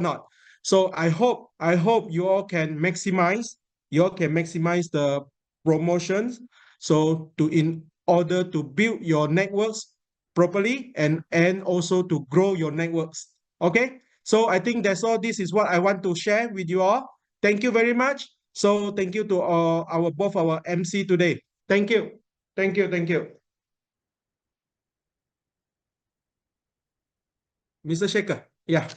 not. So I hope you all can maximize the promotions. So in order to build your networks properly and also to grow your networks. Okay. So I think that's all. This is what I want to share with you all. Thank you very much. So thank you to our both our MC today. Thank you. Thank you. Thank you. Mr. Shaker. Yeah.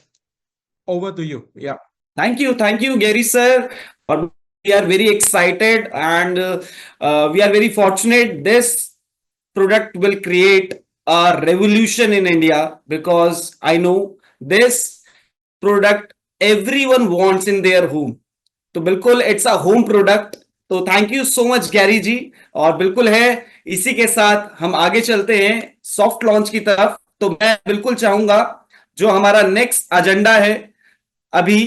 Over to you. Yeah. Thank you, Gary sir. We are very excited and we are very fortunate. This product will create a revolution in India because I know this product everyone wants in their home. तो बिल्कुल it's a home product. तो thank you so much Gary ji. और बिल्कुल है, इसी के साथ हम आगे चलते हैं सॉफ्ट लॉन्च की तरफ. तो मैं बिल्कुल चाहूंगा जो हमारा नेक्स्ट एजेंडा है अभी,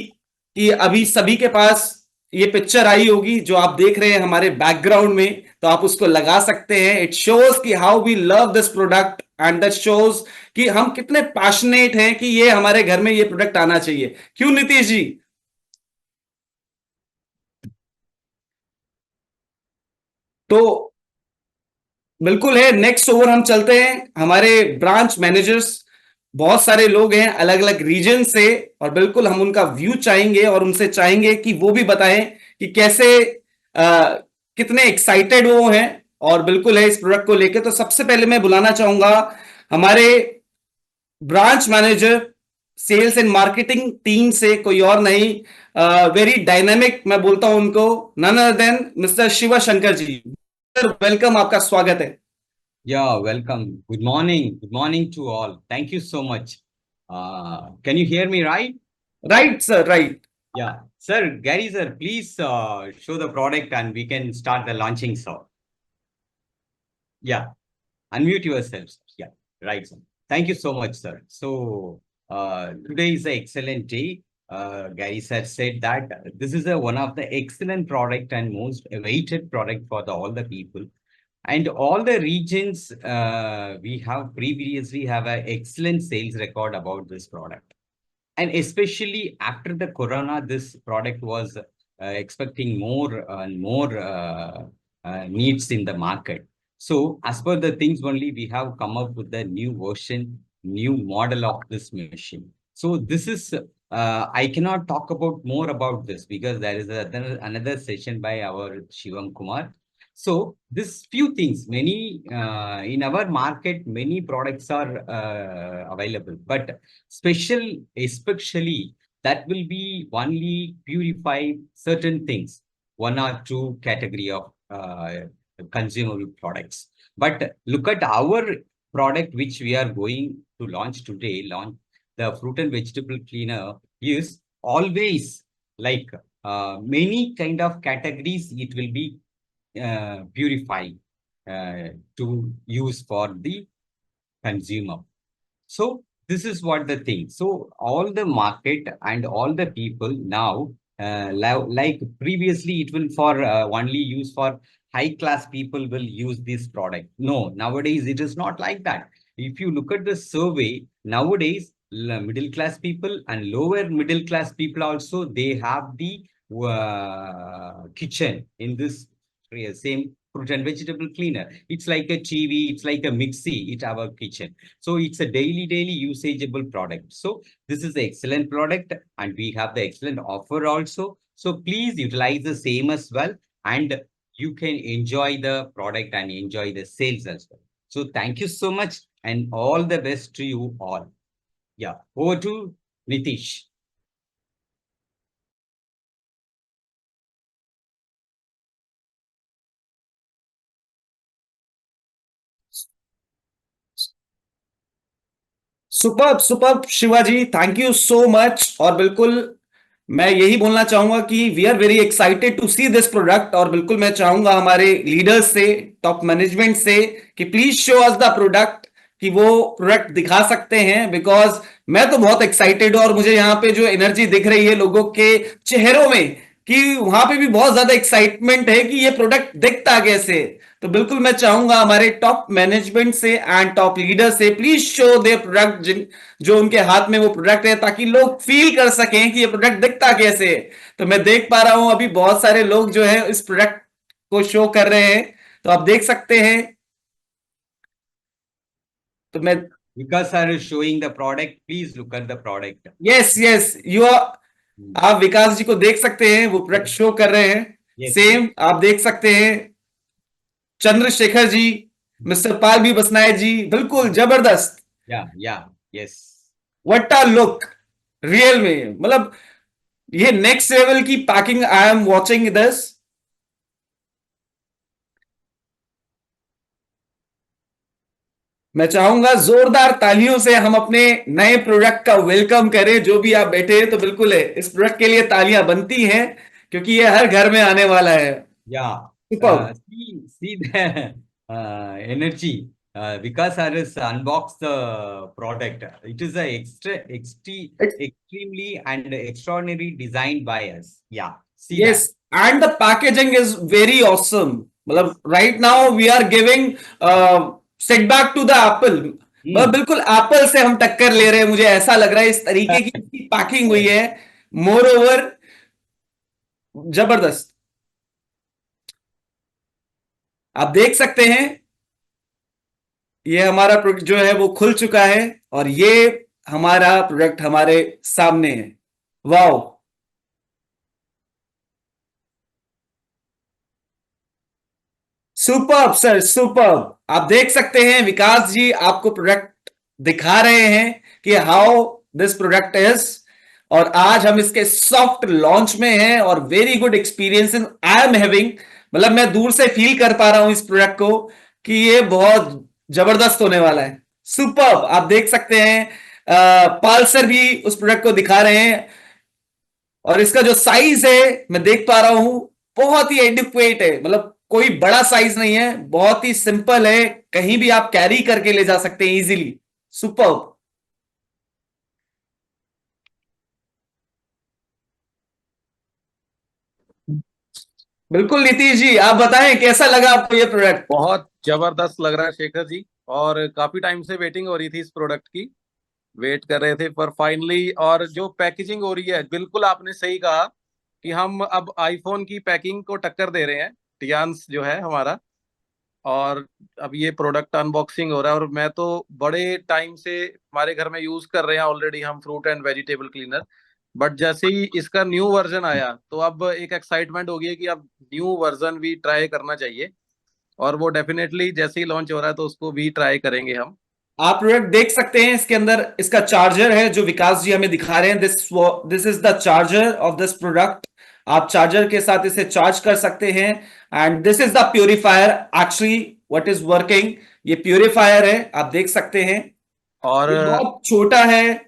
कि अभी सभी के पास ये पिक्चर आई होगी जो आप देख रहे हैं हमारे बैकग्राउंड में, तो आप उसको लगा सकते हैं. इट शोज कि how we love this product and that shows कि हम कितने पैशनेट हैं कि ये हमारे घर में ये प्रोडक्ट आना चाहिए. क्यों नीतीश जी? तो बिल्कुल है, नेक्स्ट ओवर हम चलते हैं. हमारे ब्रांच मैनेजर्स बहुत सारे लोग हैं अलग अलग रीजन से, और बिल्कुल हम उनका व्यू चाहेंगे और उनसे चाहेंगे कि वो भी बताएं कि कैसे कितने एक्साइटेड वो हैं और बिल्कुल है इस प्रोडक्ट को लेकर. तो सबसे पहले मैं बुलाना चाहूंगा हमारे branch manager sales and marketing team से, कोई और नहीं, वेरी डायनामिक मैं बोलता हूं उनको, none other than mister Shiva Shankar ji. Welcome, आपका स्वागत है. Yeah, welcome. Good morning. Good morning to all. Thank you so much. Can you hear me right? Right, sir, right. Yeah. Sir, Gary sir, please show the product and we can start the launching, sir. Yeah. Unmute yourself, sir. Yeah. Right, sir. Thank you so much, sir. So, today is an excellent day. Gary sir said that this is one of the excellent product and most awaited product for all the people. And all the regions we have previously have an excellent sales record about this product. And especially after the corona, this product was expecting more and more needs in the market. So as per the things only, we have come up with the new version, new model of this machine. So this is, I cannot talk about more about this because there is another session by our Shivam Kumar. So this few things, many in our market, many products are available, but especially that will be only purify certain things, one or two category of consumable products. But look at our product which we are going to launch today, the fruit and vegetable cleaner is always like many kind of categories it will be purify to use for the consumer. So this is what the thing. So all the market and all the people now, like previously it will for only use for high class people will use this product. No, nowadays it is not like that. If you look at the survey, nowadays middle class people and lower middle class people also, they have the kitchen in this same fruit and vegetable cleaner. It's like a TV, it's like a mixie, it's our kitchen. So it's a daily usageable product. So this is an excellent product and we have the excellent offer also. So please utilize the same as well and you can enjoy the product and enjoy the sales as well. So thank you so much and all the best to you all. Yeah, over to Nitish. Super Shivaji, thank you so much. और बिल्कुल मैं यही बोलना चाहूंगा कि we are very excited to see this product. और बिल्कुल मैं चाहूंगा हमारे लीडर्स से, टॉप मैनेजमेंट से कि please show us the product, कि वो प्रोडक्ट दिखा सकते हैं. बिकॉज मैं तो बहुत एक्साइटेड हूं और मुझे यहाँ पे जो एनर्जी दिख रही है लोगों के चेहरों में, कि वहां पे भी बहुत ज्यादा एक्साइटमेंट है कि ये प्रोडक्ट दिखता कैसे है। तो बिल्कुल मैं चाहूंगा हमारे टॉप मैनेजमेंट से एंड टॉप लीडर से प्लीज शो दे प्रोडक्ट, जिन जो उनके हाथ में वो प्रोडक्ट है, ताकि लोग फील कर सकें कि ये प्रोडक्ट दिखता कैसे है। तो मैं देख पा रहा हूं अभी बहुत सारे लोग जो है इस प्रोडक्ट को शो कर रहे हैं, तो आप देख सकते हैं। तो मैं, Vikas sir is showing the product. Please look at the product. Yes yes you are, Hmm. आप विकास जी को देख सकते हैं, वो प्रोडक्ट शो कर रहे हैं। Yes, सेम आप देख सकते हैं चंद्रशेखर जी, मिस्टर पाल भी बसनायक जी, बिल्कुल जबरदस्त। yeah, yes. What a look, real में मतलब ये नेक्स्ट लेवल की packing, I am watching this. मैं चाहूंगा जोरदार तालियों से हम अपने नए प्रोडक्ट का वेलकम करें। जो भी आप बैठे हैं तो बिल्कुल है, इस प्रोडक्ट के लिए तालियां बनती हैं, क्योंकि ये हर घर में आने वाला है। Yeah, super. see the energy. Vikas sir has unboxed the product. It is a extremely and extraordinary design by us. Yeah, see yes, that. And the packaging is very awesome. Yes. मतलब right now we are giving setback to the Apple. मतलब Hmm. बिल्कुल Apple से हम टक्कर ले रहे हैं, मुझे ऐसा लग रहा है, इस तरीके की इसकी पैकिंग हुई है। मोर ओवर जबरदस्त, आप देख सकते हैं ये हमारा प्रोडक्ट जो है वो खुल चुका है, और ये हमारा प्रोडक्ट हमारे सामने है। Wow, superb sir, superb. आप देख सकते हैं विकास जी आपको प्रोडक्ट दिखा रहे हैं कि हाउ दिस प्रोडक्ट इज, और आज हम इसके सॉफ्ट लॉन्च में हैं, और very good experience I am having. मतलब मैं दूर से फील कर पा रहा हूं इस प्रोडक्ट को कि ये बहुत जबरदस्त होने वाला है। सुपर्ब, आप देख सकते हैं पाल सर भी उस प्रोडक्ट को दिखा रहे हैं, और इसका जो साइज है मैं देख पा रहा हूं बहुत ही एडिक्वेट है। मतलब कोई बड़ा साइज नहीं है, बहुत ही सिंपल है, कहीं भी आप कैरी करके ले जा सकते हैं इजीली। सुपर। बिल्कुल नीतीश जी, आप बताएं कैसा लगा आपको ये प्रोडक्ट। बहुत जबरदस्त लग रहा है शेखर जी। और काफी टाइम से वेटिंग हो रही थी इस प्रोडक्ट की, वेट कर रहे थे पर फाइनली। और जो पैकेजिंग हो रही है, बिल्कुल आपने सही कहा कि हम अब आईफोन की पैकिंग को टक्कर दे रहे हैं, टियान्स जो है हमारा। और अब ये प्रोडक्ट अनबॉक्सिंग हो रहा है, और मैं तो बड़े टाइम से हमारे घर में यूज कर रहे हैं ऑलरेडी हम fruit and vegetable cleaner. But जैसे ही इसका न्यू वर्जन आया तो अब एक एक्साइटमेंट हो गई है कि अब न्यू वर्जन भी ट्राई करना चाहिए। और वो डेफिनेटली जैसे ही लॉन्च हो रहा है तो उसको भी ट्राई करेंगे हम। आप प्रोडक्ट देख सकते हैं, इसके अंदर इसका चार्जर है जो विकास जी हमें दिखा रहे हैं। This is the charger of this product. आप चार्जर के साथ इसे चार्ज कर सकते हैं, and this is the purifier actually what is working. ये प्यूरिफायर है, आप देख सकते हैं। और ये बहुत छोटा है।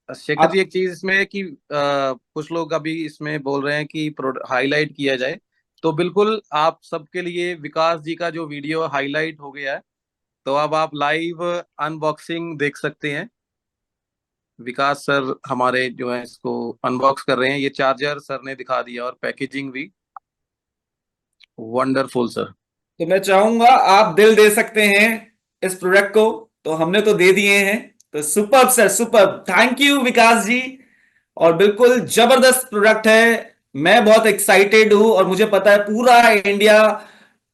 शेखर जी आप एक चीज इसमें है कि कुछ लोग अभी इसमें बोल रहे हैं कि हाईलाइट किया जाए, तो बिल्कुल आप सबके लिए विकास जी का जो वीडियो हाईलाइट हो गया है, तो अब आप लाइव अनबॉक्सिंग देख सकते हैं। विकास सर हमारे जो है इसको अनबॉक्स कर रहे हैं, ये चार्जर सर ने दिखा दिया और पैकेजिंग भी वंडरफुल सर। तो मैं चाहूंगा आप दिल दे सकते हैं इस प्रोडक्ट को, तो हमने तो दे दिए हैं। तो super sir, super, thank you Vikas ji. और बिल्कुल जबरदस्त प्रोडक्ट है। मैं बहुत एक्साइटेड हूं, और मुझे पता है पूरा इंडिया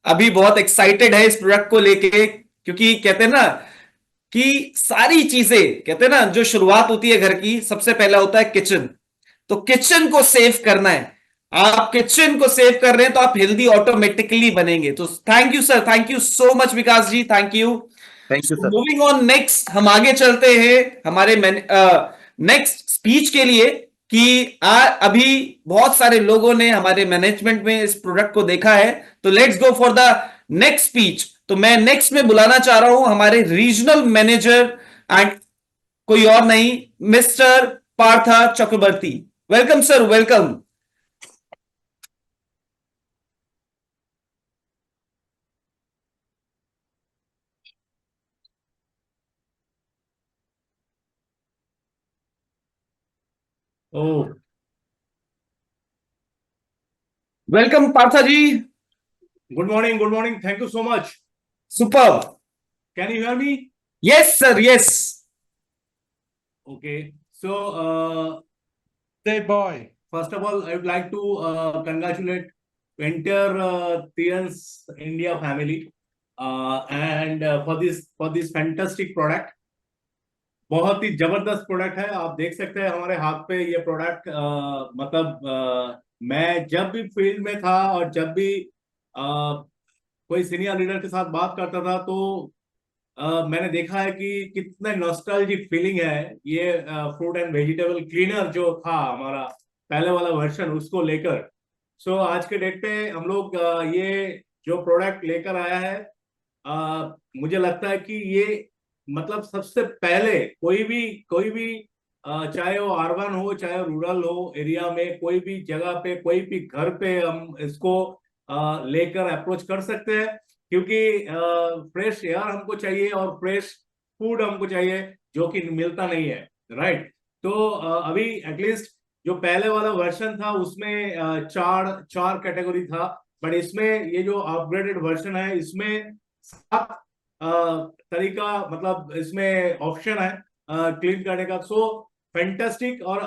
अभी बहुत एक्साइटेड है इस प्रोडक्ट को लेके, क्योंकि कहते हैं ना कि सारी चीजें, कहते हैं ना जो शुरुआत होती है घर की, सबसे पहला होता है किचन। तो किचन को सेव करना है, आप किचन को सेव कर रहे हैं तो आप हेल्दी ऑटोमेटिकली बनेंगे। तो thank you sir, thank you so much Vikas ji, thank you. Thank you sir. Moving on next, हम आगे चलते हैं हमारे नेक्स्ट स्पीच के लिए, कि अभी बहुत सारे लोगों ने हमारे मैनेजमेंट में इस प्रोडक्ट को देखा है। तो let's go for the next speech. तो मैं नेक्स्ट में बुलाना चाह रहा हूं हमारे रीजनल मैनेजर, एंड कोई और नहीं, mister Partha Chakraborty. Welcome sir, welcome. Oh, Welcome, Partha ji. Good morning. Good morning. Thank you so much. Superb. Can you hear me? Yes, sir. Yes. Okay. So, Say boy. first of all, I would like to congratulate entire Tians India family and for this fantastic product. बहुत ही जबरदस्त product है. आप देख सकते हैं हमारे हाथ पे ये प्रोडक्ट. मतलब मैं जब भी फील्ड में था और जब भी कोई सीनियर लीडर के साथ बात करता था तो मैंने देखा है कि कितना नॉस्टैल्जिक फीलिंग है ये फ्रूट एंड वेजिटेबल क्लीनर जो था हमारा पहले वाला वर्जन उसको लेकर. सो आज के डेट पे हम लोग ये जो प्रोडक्ट लेकर आया है मुझे लगता है कि ये मतलब सबसे पहले कोई भी चाहे वो अर्बन हो चाहे रूरल हो एरिया में कोई भी जगह पे कोई भी घर पे हम इसको लेकर अप्रोच कर सकते हैं क्योंकि फ्रेश एयर हमको चाहिए और फ्रेश फूड हमको चाहिए जो कि मिलता नहीं है. राइट. तो अभी एटलीस्ट जो पहले वाला वर्जन था उसमें चार कैटेगरी था बट इसमें ये जो अपग्रेडेड वर्जन है इसमें 7 तरीका मतलब इसमें ऑप्शन है क्लीन करने का. सो फैंटास्टिक और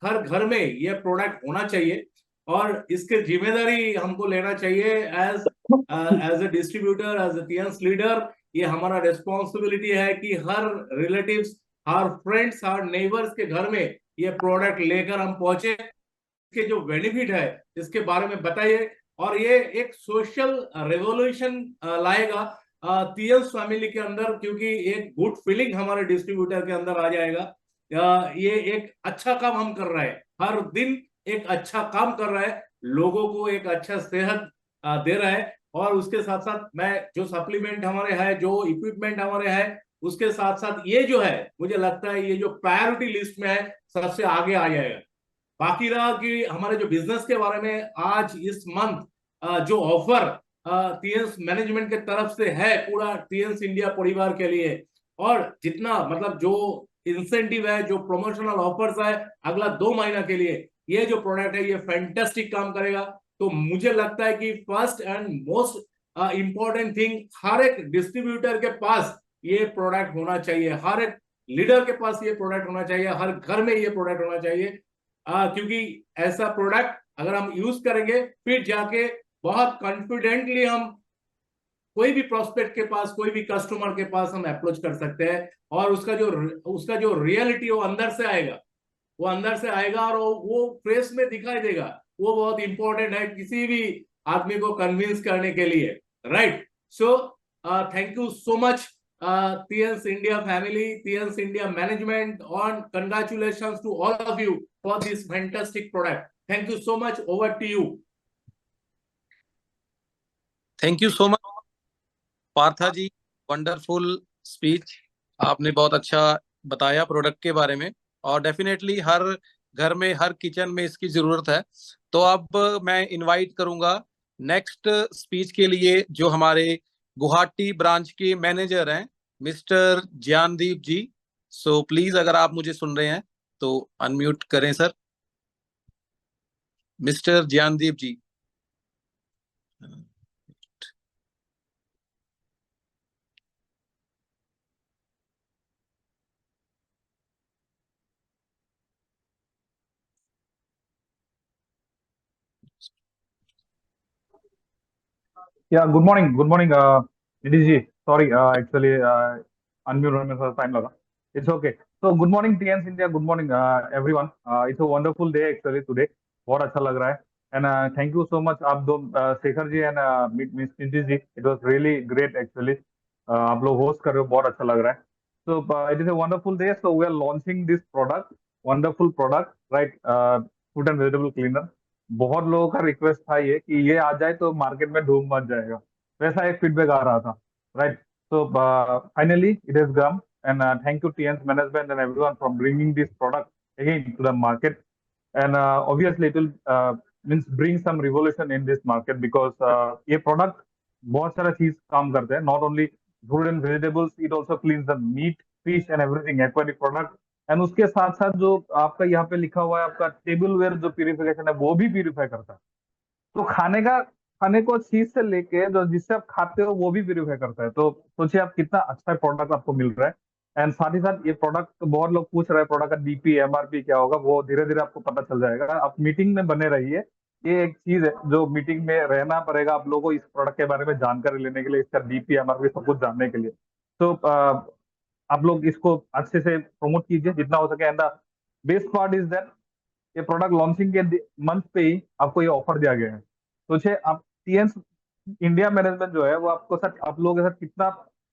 हर घर में ये प्रोडक्ट होना चाहिए और इसके जिम्मेदारी हमको लेना चाहिए as a distributor as a Tiens leader. ये हमारा रिस्पॉन्सिबिलिटी है कि हर रिलेटिव्स हर फ्रेंड्स हर नेबर्स के घर में ये प्रोडक्ट लेकर हम पहुंचे. इसके जो बेनिफिट है इसके बारे में बताइए और ये एक सोशल रेवोल्यूशन लाएगा टीएंस फैमिली के अंदर क्योंकि एक गुड फीलिंग हमारे डिस्ट्रीब्यूटर के अंदर आ जाएगा. ये एक अच्छा काम हम कर रहे हैं हर दिन एक अच्छा काम कर रहा है लोगों को एक अच्छा सेहत दे रहा है और उसके साथ साथ मैं जो सप्लीमेंट हमारे है जो इक्विपमेंट हमारे है उसके साथ साथ ये जो है मुझे लगता है ये जो प्रायोरिटी लिस्ट में है सबसे आगे आ जाएगा. बाकी रहा कि हमारे जो बिजनेस के बारे में आज इस मंथ जो ऑफर टीएंस मैनेजमेंट के तरफ से है पूरा टीएंस इंडिया परिवार के लिए और जितना मतलब जो इंसेंटिव है जो प्रमोशनल ऑफर्स है अगला 2 महीना के लिए ये जो प्रोडक्ट है ये फैंटास्टिक काम करेगा. तो मुझे लगता है कि first and most important thing हर एक डिस्ट्रीब्यूटर के पास ये प्रोडक्ट होना चाहिए हर एक लीडर के पास ये प्रोडक्ट होना चाहिए हर घर में ये प्रोडक्ट होना चाहिए क्योंकि ऐसा प्रोडक्ट अगर हम यूज करेंगे फिर जाके बहुत कॉन्फिडेंटली हम कोई भी प्रोस्पेक्ट के पास कोई भी कस्टमर के पास हम अप्रोच कर सकते हैं और उसका जो रियलिटी वो अंदर से आएगा और वो फेस में दिखाई देगा. वो बहुत इंपॉर्टेंट है किसी भी आदमी को कन्विंस करने के लिए. Right. So thank you so much Tians India family, Tians India management, and congratulations to all of you for this fantastic product. Thank you so much. Over to you. Thank you so much Partha ji. Wonderful speech. आपने बहुत अच्छा बताया product के बारे में और definitely हर घर में हर किचन में इसकी जरूरत है. तो अब मैं इनवाइट करूंगा नेक्स्ट स्पीच के लिए जो हमारे गुवाहाटी ब्रांच के मैनेजर हैं mister Gyandeep ji. So please अगर आप मुझे सुन रहे हैं तो अनम्यूट करें sir. Mister Gyandeep ji. Yeah, good morning. Good morning, Nidhi ji. Sorry, actually, unmute होने में थोड़ा time लगा. It's okay. So, good morning, TNS India. Good morning, everyone. It's a wonderful day actually today. बहुत अच्छा लग रहा है. And thank you so much, आप दो Shekhar ji and Miss Nidhi ji. It was really great actually. आप लोग host कर रहे हो बहुत अच्छा लग रहा है. So, it is a wonderful day. So, we are launching this product, wonderful product, right? Fruit and vegetable cleaner. बहुत लोगों का रिक्वेस्ट था ये कि ये आ जाए तो मार्केट में धूम मच जाएगा, वैसा एक फीडबैक आ रहा था. Right. So finally it is come and thank you Tiens management and everyone for bringing this product again to the market and obviously it will means bring some revolution in this market because ये product बहुत सारा चीज काम करते हैं. Not only food and vegetables, it also cleans the meat fish and everything aquatic product. And उसके साथ साथ जो आपका यहाँ पे लिखा हुआ है आपका टेबल वेयर जो प्यूरिफिकेशन है वो भी प्यूरिफाई करता है. तो खाने को चीज से लेके जो जिससे आप खाते हो वो भी वेरीफाई करता है। तो सोचिए आप कितना अच्छा प्रोडक्ट आपको मिल रहा है। एंड साथ ही साथ ये प्रोडक्ट, बहुत लोग पूछ रहे हैं प्रोडक्ट का डीपी एमआरपी क्या होगा, वो धीरे धीरे आपको पता चल जाएगा। आप मीटिंग में बने रहिए, ये एक चीज है जो मीटिंग में रहना पड़ेगा आप लोगों को इस प्रोडक्ट के बारे में जानकारी लेने के लिए, इसका डीपी एमआरपी सब कुछ जानने के लिए। तो आप लोग इसको अच्छे से प्रमोट कीजिए जितना हो सके। And the best part is that ये प्रोडक्ट लॉन्चिंग के मंथ पे ही आपको ये ऑफर दिया गया है। सोचिए आप टीएंस इंडिया मैनेजमेंट जो है वो आपको साथ, आप लोगों के साथ कितना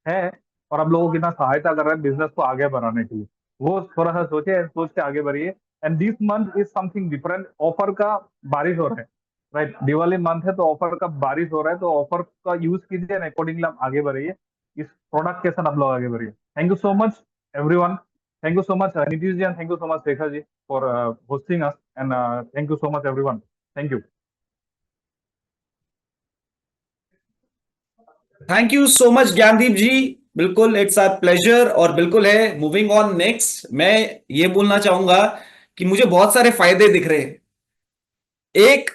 है और आप लोगों को कितना सहायता कर रहा है बिजनेस को आगे बढ़ाने के लिए, वो थोड़ा सा सोचिए, सोच के आगे बढ़िए। And this month is something different. Offer का बारिश हो रहा है, राइट? दिवाली मंथ है तो ऑफर का बारिश हो रहा है, तो ऑफर का यूज कीजिए एंड अकॉर्डिंगली आप आगे बढ़िए, इस प्रोडक्ट के साथ आप लोग आगे बढ़िए। Thank you so much everyone. Thank you so much, Nitish ji, and thank you so much, Rekha ji, for hosting us. And thank you so much, everyone. Thank you. Thank you so much Gyandeep ji, बिल्कुल it's our pleasure. और बिल्कुल है, moving on next, मैं ये बोलना चाहूंगा कि मुझे बहुत सारे फायदे दिख रहे हैं। एक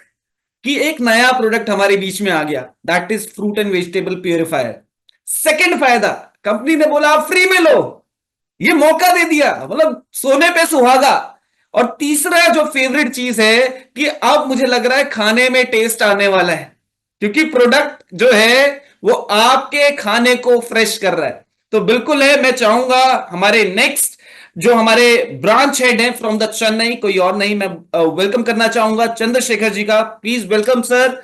कि एक नया प्रोडक्ट हमारे बीच में आ गया, that is fruit and vegetable purifier. Second फायदा, कंपनी ने बोला आप फ्री में लो, ये मौका दे दिया, मतलब सोने पे सुहागा। और तीसरा जो फेवरेट चीज है कि अब मुझे लग रहा है खाने में टेस्ट आने वाला है, क्योंकि प्रोडक्ट जो है वो आपके खाने को फ्रेश कर रहा है। तो बिल्कुल है, मैं चाहूंगा हमारे नेक्स्ट जो हमारे ब्रांच हेड हैं फ्रॉम द चेन्नई, कोई और नहीं, मैं वेलकम करना चाहूंगा चंद्रशेखर जी का। Please welcome sir,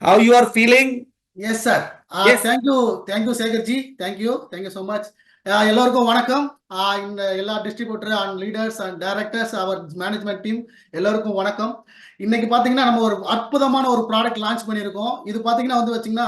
how you are feeling? Yes sir. Yes. Thank you Sekharji, thank you so much. எல்லோருக்கும் வணக்கம். இந்த எல்லா distributor and leaders and directors, our management team எல்லோருக்கும் வணக்கம். இன்னைக்கு பாத்தீங்கன்னா நம்ம ஒரு அற்புதமான ஒரு ப்ராடக்ட் லான்ச் பண்ணியிருக்கோம். இது பாத்தீங்கன்னா வந்து வச்சீங்கன்னா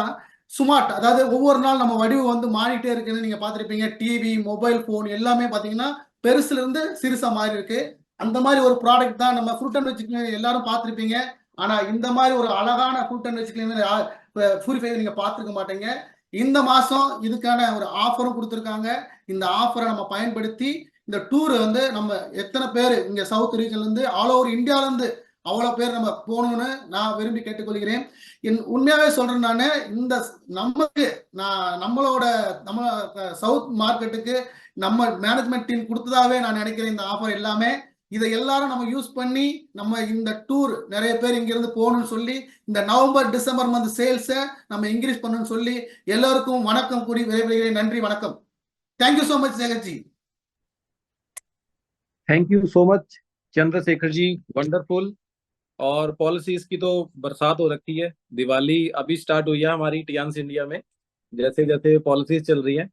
ஸ்மார்ட், அதாவது ஒவ்வொரு நாள் நம்ம வடிவு வந்து மாறிட்டே இருக்குன்னு நீங்க பாத்திருப்பீங்க. டிவி, மொபைல் போன் எல்லாமே பாத்தீங்கன்னா பெருசுல இருந்து சிறுசா மாறி இருக்கு. அந்த மாதிரி ஒரு ப்ராடக்ட் தான் நம்ம ஃப்ரூட் அண்ட் வெஜிடபிள் எல்லாரும் பார்த்திருப்பீங்க. ஆனா இந்த மாதிரி ஒரு அழகான ஃப்ரூட் அண்ட் வெஜிடபிள் பூரிஃபை நீங்க பார்த்துருக்க மாட்டீங்க. இந்த மாசம் இதுக்கான ஒரு ஆஃபரும் கொடுத்துருக்காங்க. இந்த ஆஃபரை நம்ம பயன்படுத்தி இந்த டூர் வந்து நம்ம எத்தனை பேர் இங்க சவுத் ரீஜன்ல இருந்து ஆல் ஓவர் இந்தியால இருந்து அவ்வளவு பேர் நம்ம போகணும்னு நான் விரும்பி கேட்டுக்கொள்கிறேன். உண்மையாவே சொல்றேன், நானு இந்த நம்மளோட சவுத் மார்க்கெட்டுக்கு நம்ம மேனேஜ்மெண்ட் டீம் கொடுத்ததாவே நான் நினைக்கிறேன். இந்த ஆஃபர் எல்லாமே இதை எல்லாரும் நம்ம யூஸ் பண்ணி நம்ம இந்த டூர் நிறைய பேர் இங்க இருந்து போகணும்னு சொல்லி இந்த நவம்பர் டிசம்பர் மந்த் சேல்ஸை நம்ம இன்க்ரீஸ் பண்ணணும்னு சொல்லி எல்லாருக்கும் வணக்கம் கூறி விரைவில் நன்றி, வணக்கம். Thank you so much Sekharji. Thank you so much Chandrashekhar ji, wonderful. और पॉलिसीज की तो बरसात हो रखी है। दिवाली अभी स्टार्ट हुई है हमारी टियांस इंडिया में, जैसे जैसे पॉलिसीज चल रही हैं।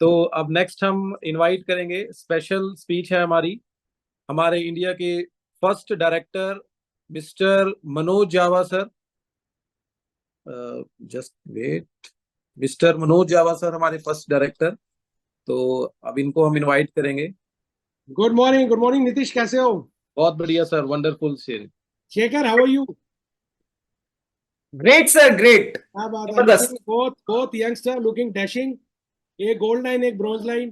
तो अब नेक्स्ट हम इनवाइट करेंगे, स्पेशल स्पीच है हमारी, हमारे इंडिया के first director mister Manoj Jawa sir. Just wait, mister Manoj Jawa sir हमारे फर्स्ट डायरेक्टर। तो अब इनको हम इनवाइट करेंगे। गुड मॉर्निंग नीतीश, कैसे हो? बहुत बढ़िया सर, वंडरफुल शेर। Shekhar, how are you? Great sir, great. क्या बात है, बोथ यंगस्टर लुकिंग डैशिंग। एक गोल्ड लाइन, एक ब्रॉन्ज लाइन।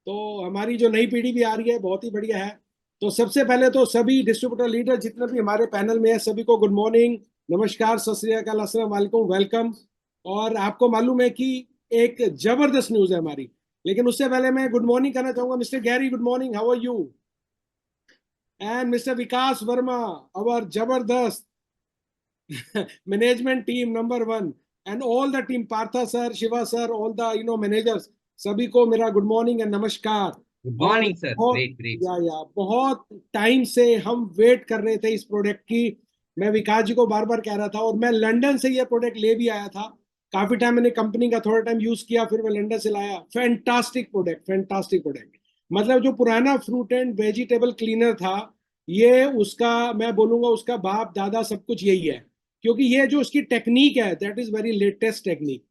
तो हमारी जो नई पीढ़ी भी आ रही है, बहुत ही बढ़िया है। तो सबसे पहले तो सभी डिस्ट्रीब्यूटर लीडर जितने भी हमारे पैनल में है, सभी को गुड मॉर्निंग, नमस्कार, सत श्री अकाल, अस्सलाम वालेकुम, वेलकम। और आपको मालूम है कि एक जबरदस्त न्यूज है हमारी, लेकिन उससे पहले मैं गुड मॉर्निंग करना चाहूंगा mister Gary. Good morning, how are you? And mister Vikas Verma, our जबरदस्त management team number 1, and all the team, Partha sir, Shiva sir, all the managers, सभी को मेरा गुड मॉर्निंग एंड नमस्कार। Good morning sir, great. या बहुत time से हम वेट कर रहे थे इस प्रोडक्ट की। मैं विकास जी को बार बार कह रहा था, और मैं लंदन से ये प्रोडक्ट ले भी आया था। काफी टाइम मैंने कंपनी का थोड़ा टाइम यूज किया, फिर मैं लंदन से लाया। Fantastic product. मतलब जो पुराना फ्रूट एंड वेजिटेबल क्लीनर था, ये उसका मैं बोलूंगा उसका बाप दादा सब कुछ यही है, क्योंकि ये जो उसकी टेक्निक है that is very latest technique,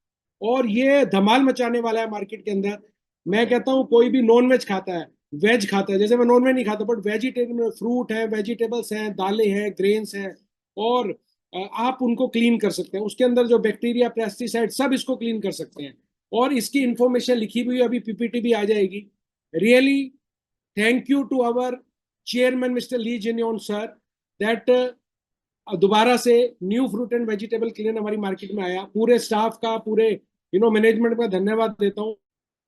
और ये धमाल मचाने वाला है मार्केट के अंदर। मैं कहता हूँ कोई भी नॉन वेज खाता है, वेज खाता है, जैसे मैं नॉन वेज नहीं खाता, बट वेजिटेबल फ्रूट है, वेजिटेबल्स हैं, दालें हैं, ग्रेन्स हैं, और आप उनको क्लीन कर सकते हैं। उसके अंदर जो बैक्टीरिया, पेस्टिसाइड, सब इसको क्लीन कर सकते हैं। और इसकी इंफॉर्मेशन लिखी हुई अभी पीपीटी भी आ जाएगी। Really thank you to our chairman mister Li Jinyuan sir, that दोबारा से new fruit and vegetable cleaner हमारी मार्केट में आया। पूरे स्टाफ का, पूरे मैनेजमेंट का धन्यवाद देता हूँ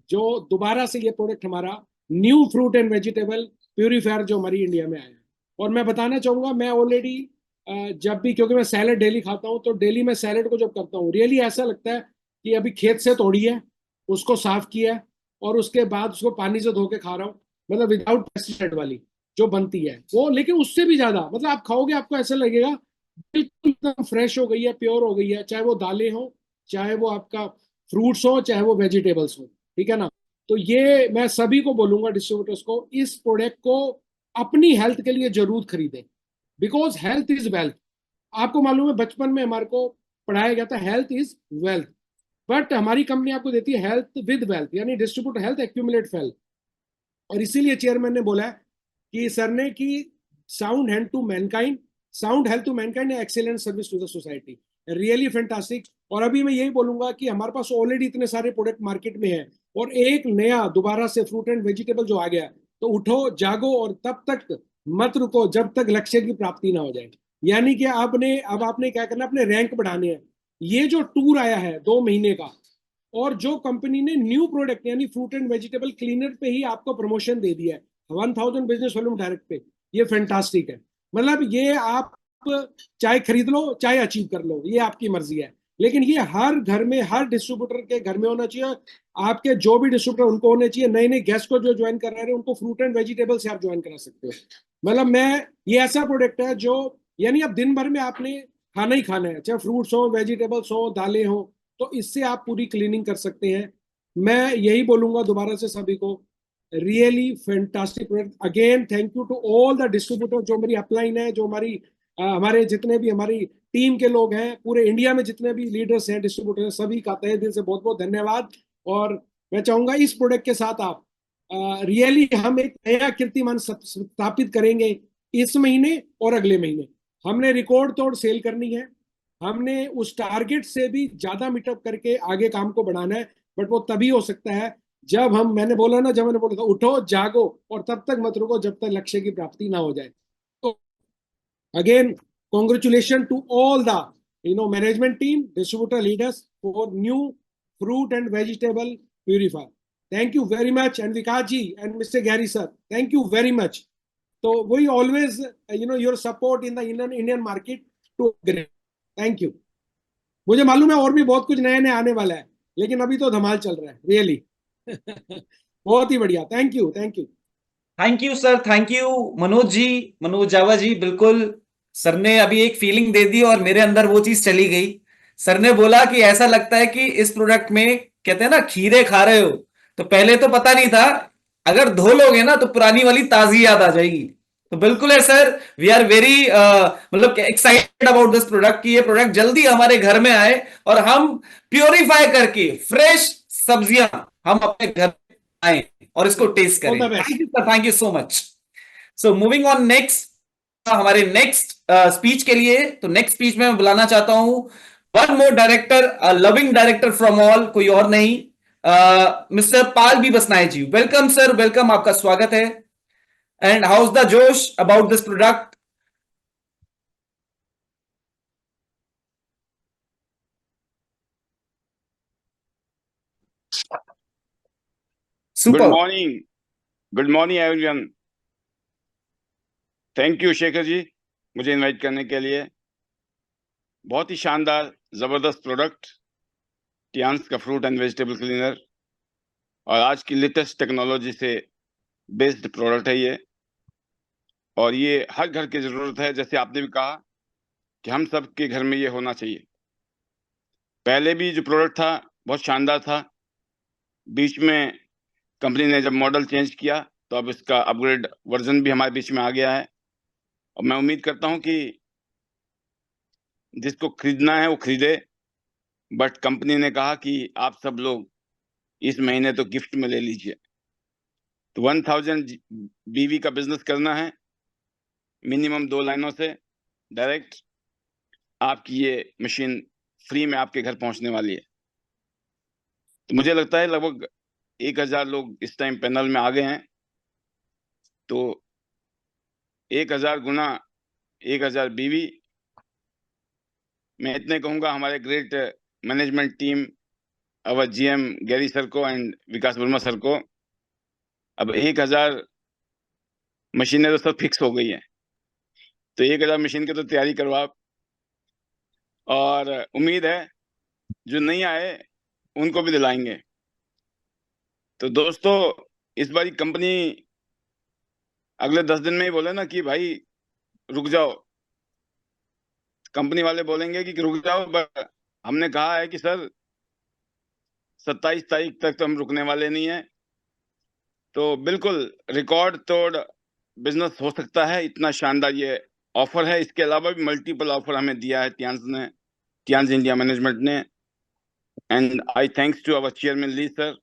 जो दोबारा से ये प्रोडक्ट हमारा new fruit and vegetable purifier जो हमारी इंडिया में आया है। और मैं बताना चाहूंगा, मैं ऑलरेडी जब भी, क्योंकि मैं सैलेड डेली खाता हूँ, तो डेली मैं सैलेड को जब करता हूँ रियली ऐसा लगता है कि अभी खेत से तोड़ी है, उसको साफ किया है और उसके बाद उसको पानी से धो के खा रहा हूँ, मतलब विदाउट पेस्टिसाइड वाली जो बनती है वो। लेकिन उससे भी ज्यादा, मतलब आप खाओगे आपको ऐसा लगेगा बिल्कुल एकदम फ्रेश हो गई है, प्योर हो गई है, चाहे वो दालें हो, चाहे वो आपका फ्रूट्स हो, चाहे वो वेजिटेबल्स हो, ठीक है ना। तो ये मैं सभी को बोलूंगा, डिस्ट्रीब्यूटर्स को, इस प्रोडक्ट को अपनी हेल्थ के लिए जरूर खरीदें, बिकॉज हेल्थ इज वेल्थ। आपको मालूम है बचपन में हमारे को पढ़ाया गया था हेल्थ इज वेल्थ, बट हमारी कंपनी आपको देती है हेल्थ विद वेल्थ, यानी डिस्ट्रीब्यूट हेल्थ एक्यूमुलेट वेल्थ। और इसीलिए चेयरमैन ने बोला है कि सर ने कि sound health to mankind, sound health to mankind, excellent service to the society, really fantastic. और अभी मैं यही बोलूंगा कि हमारे पास ऑलरेडी इतने सारे प्रोडक्ट मार्केट में है और एक नया दोबारा से फ्रूट एंड वेजिटेबल जो आ गया, तो उठो जागो और तब तक मत रुको जब तक लक्ष्य की प्राप्ति ना हो जाए। यानी कि अब आपने क्या करना, अपने रैंक बढ़ाने हैं। ये जो टूर आया है 2 महीने का, और जो कंपनी ने न्यू प्रोडक्ट यानी फ्रूट एंड वेजिटेबल क्लीनर पे ही आपको प्रमोशन दे दिया है 1000 बिजनेस वॉल्यूम डायरेक्ट पे, ये फैंटास्टिक है। मतलब ये आप चाहे खरीद लो चाहे अचीव कर लो, ये आपकी मर्जी है, लेकिन ये हर घर में, हर डिस्ट्रीब्यूटर के घर में होना चाहिए। आपके जो भी डिस्ट्रीब्यूटर उनको होने चाहिए, नए नए गेस्ट को जो ज्वाइन कर रहे हैं उनको फ्रूट एंड वेजिटेबल से आप ज्वाइन करा सकते हो। मतलब मैं, ये ऐसा प्रोडक्ट है जो, यानी अब दिन भर में आपने खाना ही खाना है, चाहे फ्रूट्स हो, वेजिटेबल्स हो, दालें हो, तो इससे आप पूरी क्लीनिंग कर सकते हैं। मैं यही बोलूंगा दोबारा से सभी को, really fantastic product. Again thank you to all the distributor, जो मेरी अपलाइन है, जो हमारे जितने भी हमारी टीम के लोग हैं, पूरे इंडिया में जितने भी लीडर्स हैं, डिस्ट्रीब्यूटर हैं, सभी का तहे दिल से बहुत बहुत धन्यवाद। और मैं चाहूंगा इस प्रोडक्ट के साथ आप रियली हम एक नया कीर्तिमान स्थापित करेंगे इस महीने और अगले महीने। हमने रिकॉर्ड तोड़ सेल करनी है, हमने उस टारगेट से भी ज्यादा मीटअप करके आगे काम को बढ़ाना है, बट वो तभी हो सकता है जब मैंने बोला था उठो जागो और तब तक मत रुको जब तक लक्ष्य की प्राप्ति ना हो जाए। तो again congratulation to all the management team, distributor leaders for new fruit and vegetable purifier. Thank you very much, and Vikas ji and mister Gary sir, thank you very much. तो we always your support in the Indian market to great. Thank you. मुझे मालूम है और भी बहुत कुछ नए नए आने वाला है, लेकिन अभी तो धमाल चल रहा है रियली। बहुत ही बढ़िया, thank you, thank you. Thank you sir, thank you Manoj ji, Manoj Jawa ji. बिल्कुल सर ने अभी एक फीलिंग दे दी और मेरे अंदर वो चीज चली गई। सर ने बोला कि ऐसा लगता है कि इस प्रोडक्ट में, कहते हैं ना, खीरे खा रहे हो। तो पहले तो पता नहीं था, अगर धो लोगे ना तो पुरानी वाली ताजी याद आ जाएगी। तो बिल्कुल है सर, वी आर वेरी मतलब एक्साइटेड अबाउट दिस प्रोडक्ट कि ये प्रोडक्ट जल्दी हमारे घर में आए और हम प्योरीफाई करके फ्रेश सब्जियां हम अपने घर में आए और इसको टेस्ट करें। All the best. Thank you sir, thank you so much. So moving on next, हमारे नेक्स्ट स्पीच के लिए, तो नेक्स्ट स्पीच में मैं बुलाना चाहता हूं one more director, loving director from all, कोई और नहीं, mister Pal B Basnay ji. Welcome sir, welcome, आपका स्वागत है। And how is the josh about this product? Good super. morning. Good morning everyone. Thank you Shekhar ji मुझे इनवाइट करने के लिए। बहुत ही शानदार ज़बरदस्त प्रोडक्ट, टियान्स का फ्रूट एंड वेजिटेबल क्लीनर, और आज की लेटेस्ट टेक्नोलॉजी से बेस्ड प्रोडक्ट है ये, और ये हर घर की ज़रूरत है। जैसे आपने भी कहा कि हम सब के घर में ये होना चाहिए। पहले भी जो प्रोडक्ट था बहुत शानदार था, बीच में कंपनी ने जब मॉडल चेंज किया तो अब इसका अपग्रेड वर्जन भी हमारे बीच में आ गया है। और मैं उम्मीद करता हूं कि जिसको खरीदना है वो खरीदे, बट कंपनी ने कहा कि आप सब लोग इस महीने तो गिफ्ट में ले लीजिए। तो 1000 बीवी का बिजनेस करना है, मिनिमम 2 लाइनों से डायरेक्ट आपकी ये मशीन फ्री में आपके घर पहुंचने वाली है। तो मुझे लगता है लगभग 1000 लोग इस टाइम पैनल में आ गए हैं, तो 1000 गुना 1000 बीवी मैं इतने कहूंगा हमारे ग्रेट मैनेजमेंट टीम, अवर जीएम गैरी सर को एंड विकास वर्मा सर को। अब 1000 मशीनें तो सब फिक्स हो गई हैं, तो 1000 मशीन की तो तैयारी करो आप, और उम्मीद है जो नहीं आए उनको भी दिलाएंगे। तो दोस्तों, इस बारी कंपनी अगले 10 दिन में ही बोले ना कि भाई रुक जाओ, कंपनी वाले बोलेंगे कि रुक जाओ, बट हमने कहा है कि सर 27 तारीख तक तो हम रुकने वाले नहीं है। तो बिल्कुल रिकॉर्ड तोड़ बिजनेस हो सकता है, इतना शानदार ये ऑफर है। इसके अलावा भी मल्टीपल ऑफर हमें दिया है टियांस इंडिया मैनेजमेंट ने, and I thanks to our chairman Li sir,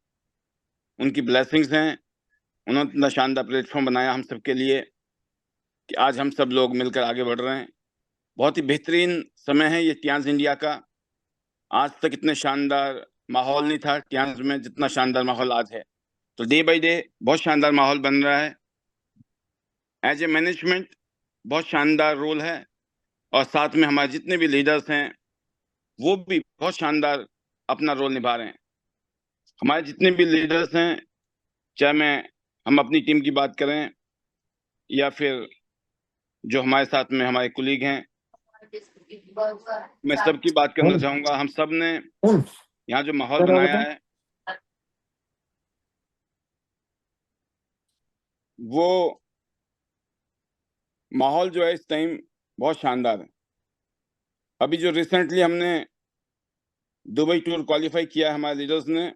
उनकी ब्लेसिंग्स हैं। उन्होंने इतना शानदार प्लेटफॉर्म बनाया हम सब के लिए कि आज हम सब लोग मिलकर आगे बढ़ रहे हैं। बहुत ही बेहतरीन समय है ये टियांस इंडिया का। आज तक इतने शानदार माहौल नहीं था टियांस में जितना शानदार माहौल आज है। तो डे बाय डे बहुत शानदार माहौल बन रहा है। एज ए मैनेजमेंट बहुत शानदार रोल है, और साथ में हमारे जितने भी लीडर्स हैं वो भी बहुत शानदार अपना रोल निभा रहे हैं। हमारे जितने भी लीडर्स हैं, चाहे हम अपनी टीम की बात करें या फिर जो हमारे साथ में हमारे कुलीग हैं, मैं सबकी बात करना चाहूंगा। हम सब ने यहाँ जो माहौल बनाया है वो माहौल जो है इस टाइम बहुत शानदार है। अभी जो रिसेंटली हमने दुबई टूर क्वालिफाई किया है, हमारे लीडर्स ने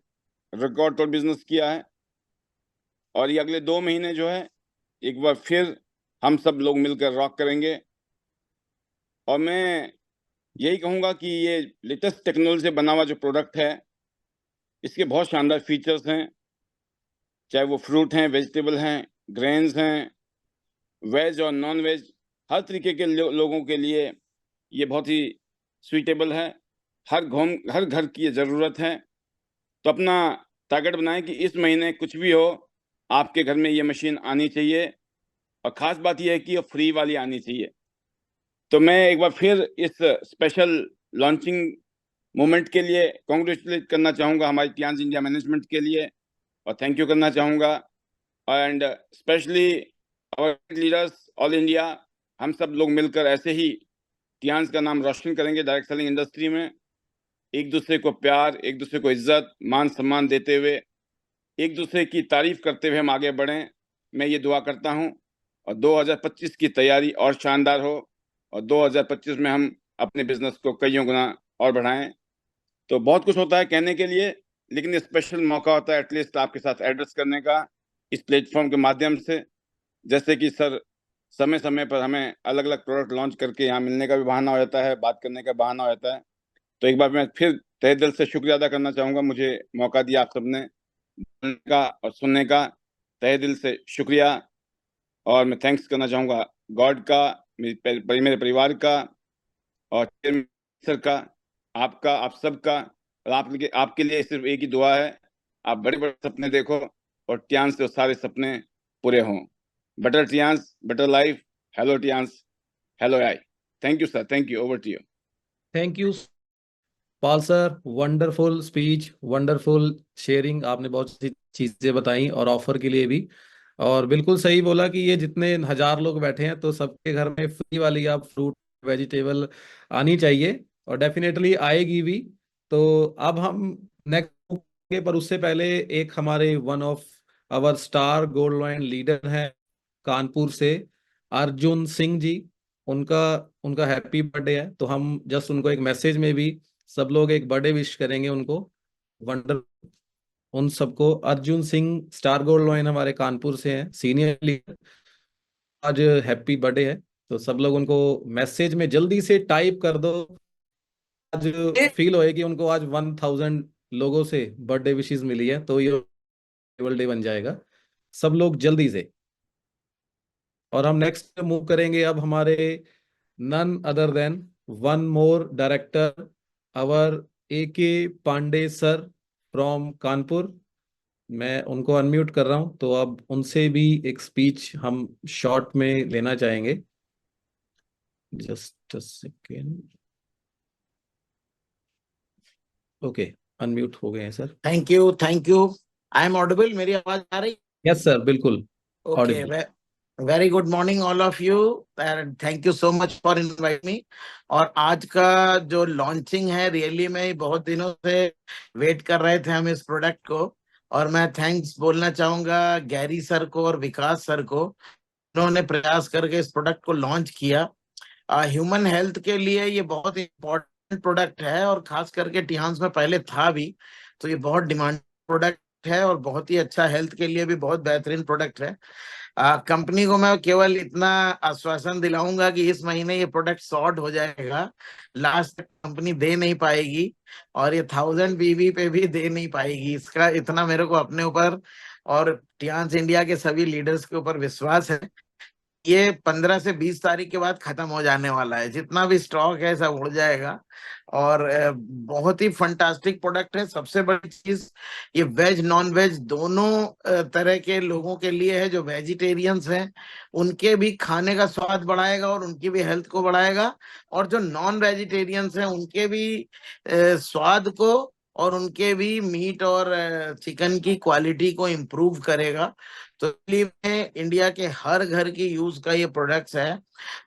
रिकॉर्ड तोड़ बिजनेस किया है, और ये अगले 2 महीने जो है एक बार फिर हम सब लोग मिलकर रॉक करेंगे। और मैं यही कहूँगा कि ये लेटेस्ट टेक्नोलॉजी से बना हुआ जो प्रोडक्ट है, इसके बहुत शानदार फीचर्स हैं, चाहे वो फ्रूट हैं, वेजिटेबल हैं, ग्रेन्स हैं, वेज और नॉन वेज, हर तरीके के लोगों के लिए ये बहुत ही सुइटेबल है। हर घर की ये ज़रूरत है। तो अपना टारगेट बनाएं कि इस महीने कुछ भी हो, आपके घर में ये मशीन आनी चाहिए, और ख़ास बात यह है कि ये फ्री वाली आनी चाहिए। तो मैं एक बार फिर इस स्पेशल लॉन्चिंग मोमेंट के लिए कॉन्ग्रेचुलेट करना चाहूँगा हमारी टियांस इंडिया मैनेजमेंट के लिए, और थैंक यू करना चाहूँगा। And specially our leaders all India, हम सब लोग मिलकर ऐसे ही टियांस का नाम रोशन करेंगे डायरेक्ट सेलिंग इंडस्ट्री में। एक दूसरे को प्यार, एक दूसरे को इज्जत, मान सम्मान देते हुए, एक दूसरे की तारीफ करते हुए हम आगे बढ़ें, मैं ये दुआ करता हूँ। और 2025 की तैयारी और शानदार हो, और 2025 में हम अपने बिजनेस को कईयों गुना और बढ़ाएं। तो बहुत कुछ होता है कहने के लिए, लेकिन ये स्पेशल मौका होता है एटलीस्ट आपके साथ एड्रेस करने का इस प्लेटफॉर्म के माध्यम से। जैसे कि सर समय समय पर हमें अलग अलग प्रोडक्ट लॉन्च करके यहाँ मिलने का भी बहाना हो जाता है, बात करने का बहाना हो जाता है। तो एक बार मैं फिर तहे दिल से शुक्रिया अदा करना चाहूँगा, मुझे मौका दिया आप सबने बोलने का और सुनने का, तहे दिल से शुक्रिया। और मैं थैंक्स करना चाहूँगा गॉड का, मेरे परिवार का, और सर का, आपका, आप सबका। और आपके लिए सिर्फ एक ही दुआ है, आप बड़े बड़े सपने देखो और टियांस से सारे सपने पूरे हों। Better Tiens, better life. Hello Tiens, hello I. Thank you sir, thank you. Over to you. Thank you Pal sir, wonderful speech, wonderful sharing, आपने बहुत सी चीजें बताई, और ऑफर के लिए भी। और बिल्कुल सही बोला कि ये जितने 1000 लोग बैठे हैं तो सबके घर में फ्री वाली आप फ्रूट वेजिटेबल आनी चाहिए, और डेफिनेटली आएगी भी। तो अब हम नेक्स्ट, पर उससे पहले एक हमारे one of our star gold lion leader है कानपुर से, अर्जुन सिंह जी, उनका उनका हैप्पी बर्थडे है। तो हम जस्ट उनको एक मैसेज में भी सब लोग एक बर्थडे विश करेंगे उनको। वंडर उन सबको, Arjun Singh star gold lion हमारे कानपुर से हैं, सीनियर लीडर, आज हैप्पी बर्थडे है। तो सब लोग उनको मैसेज में जल्दी से टाइप कर दो, आज फील होए कि उनको आज 1000 लोगों से बर्थडे विशेस मिली है, तो ये डे बन जाएगा। सब लोग जल्दी से। और हम नेक्स्ट मूव करेंगे अब हमारे none other than one more director, our AK Pandey sir from Kanpur. मैं उनको अनम्यूट कर रहा हूं, तो अब उनसे भी एक स्पीच हम शॉर्ट में लेना चाहेंगे। Just a second. Okay, unmute हो गए हैं sir. Thank you, thank you. I am audible, मेरी आवाज आ रही? यस सर, बिल्कुल okay, Audible. Very good morning all of you and thank you so much for invite me. और आज का जो लॉन्चिंग है, रियली में बहुत दिनों से वेट कर रहे थे हम इस प्रोडक्ट को, और मैं थैंक्स बोलना चाहूंगा गैरी सर को और विकास सर को, उन्होंने प्रयास करके इस प्रोडक्ट को लॉन्च किया। ह्यूमन हेल्थ के लिए ये बहुत इंपॉर्टेंट प्रोडक्ट है, और खास करके टिहांस में पहले था भी, तो ये बहुत डिमांड प्रोडक्ट है और बहुत ही अच्छा, हेल्थ के लिए भी बहुत बेहतरीन प्रोडक्ट है। कंपनी को मैं केवल इतना आश्वासन दिलाऊंगा कि इस महीने ये प्रोडक्ट सॉर्ट हो जाएगा, लास्ट तक कंपनी दे नहीं पाएगी, और ये 1000 बीवी पे भी दे नहीं पाएगी। इसका इतना मेरे को अपने ऊपर और टिहांस इंडिया के सभी लीडर्स के ऊपर विश्वास है। ये 15 से 20 तारीख के बाद खत्म हो जाने वाला है, जितना भी स्टॉक है सब उड़ जाएगा। और बहुत ही फंटास्टिक प्रोडक्ट है। सबसे बड़ी चीज, ये वेज नॉन वेज दोनों तरह के लोगों के लिए है। जो वेजिटेरियंस हैं उनके भी खाने का स्वाद बढ़ाएगा और उनकी भी हेल्थ को बढ़ाएगा, और जो नॉन वेजिटेरियंस हैं उनके भी स्वाद को और उनके भी मीट और चिकन की क्वालिटी को इम्प्रूव करेगा। तो में इंडिया के हर घर की यूज का ये प्रोडक्ट्स है,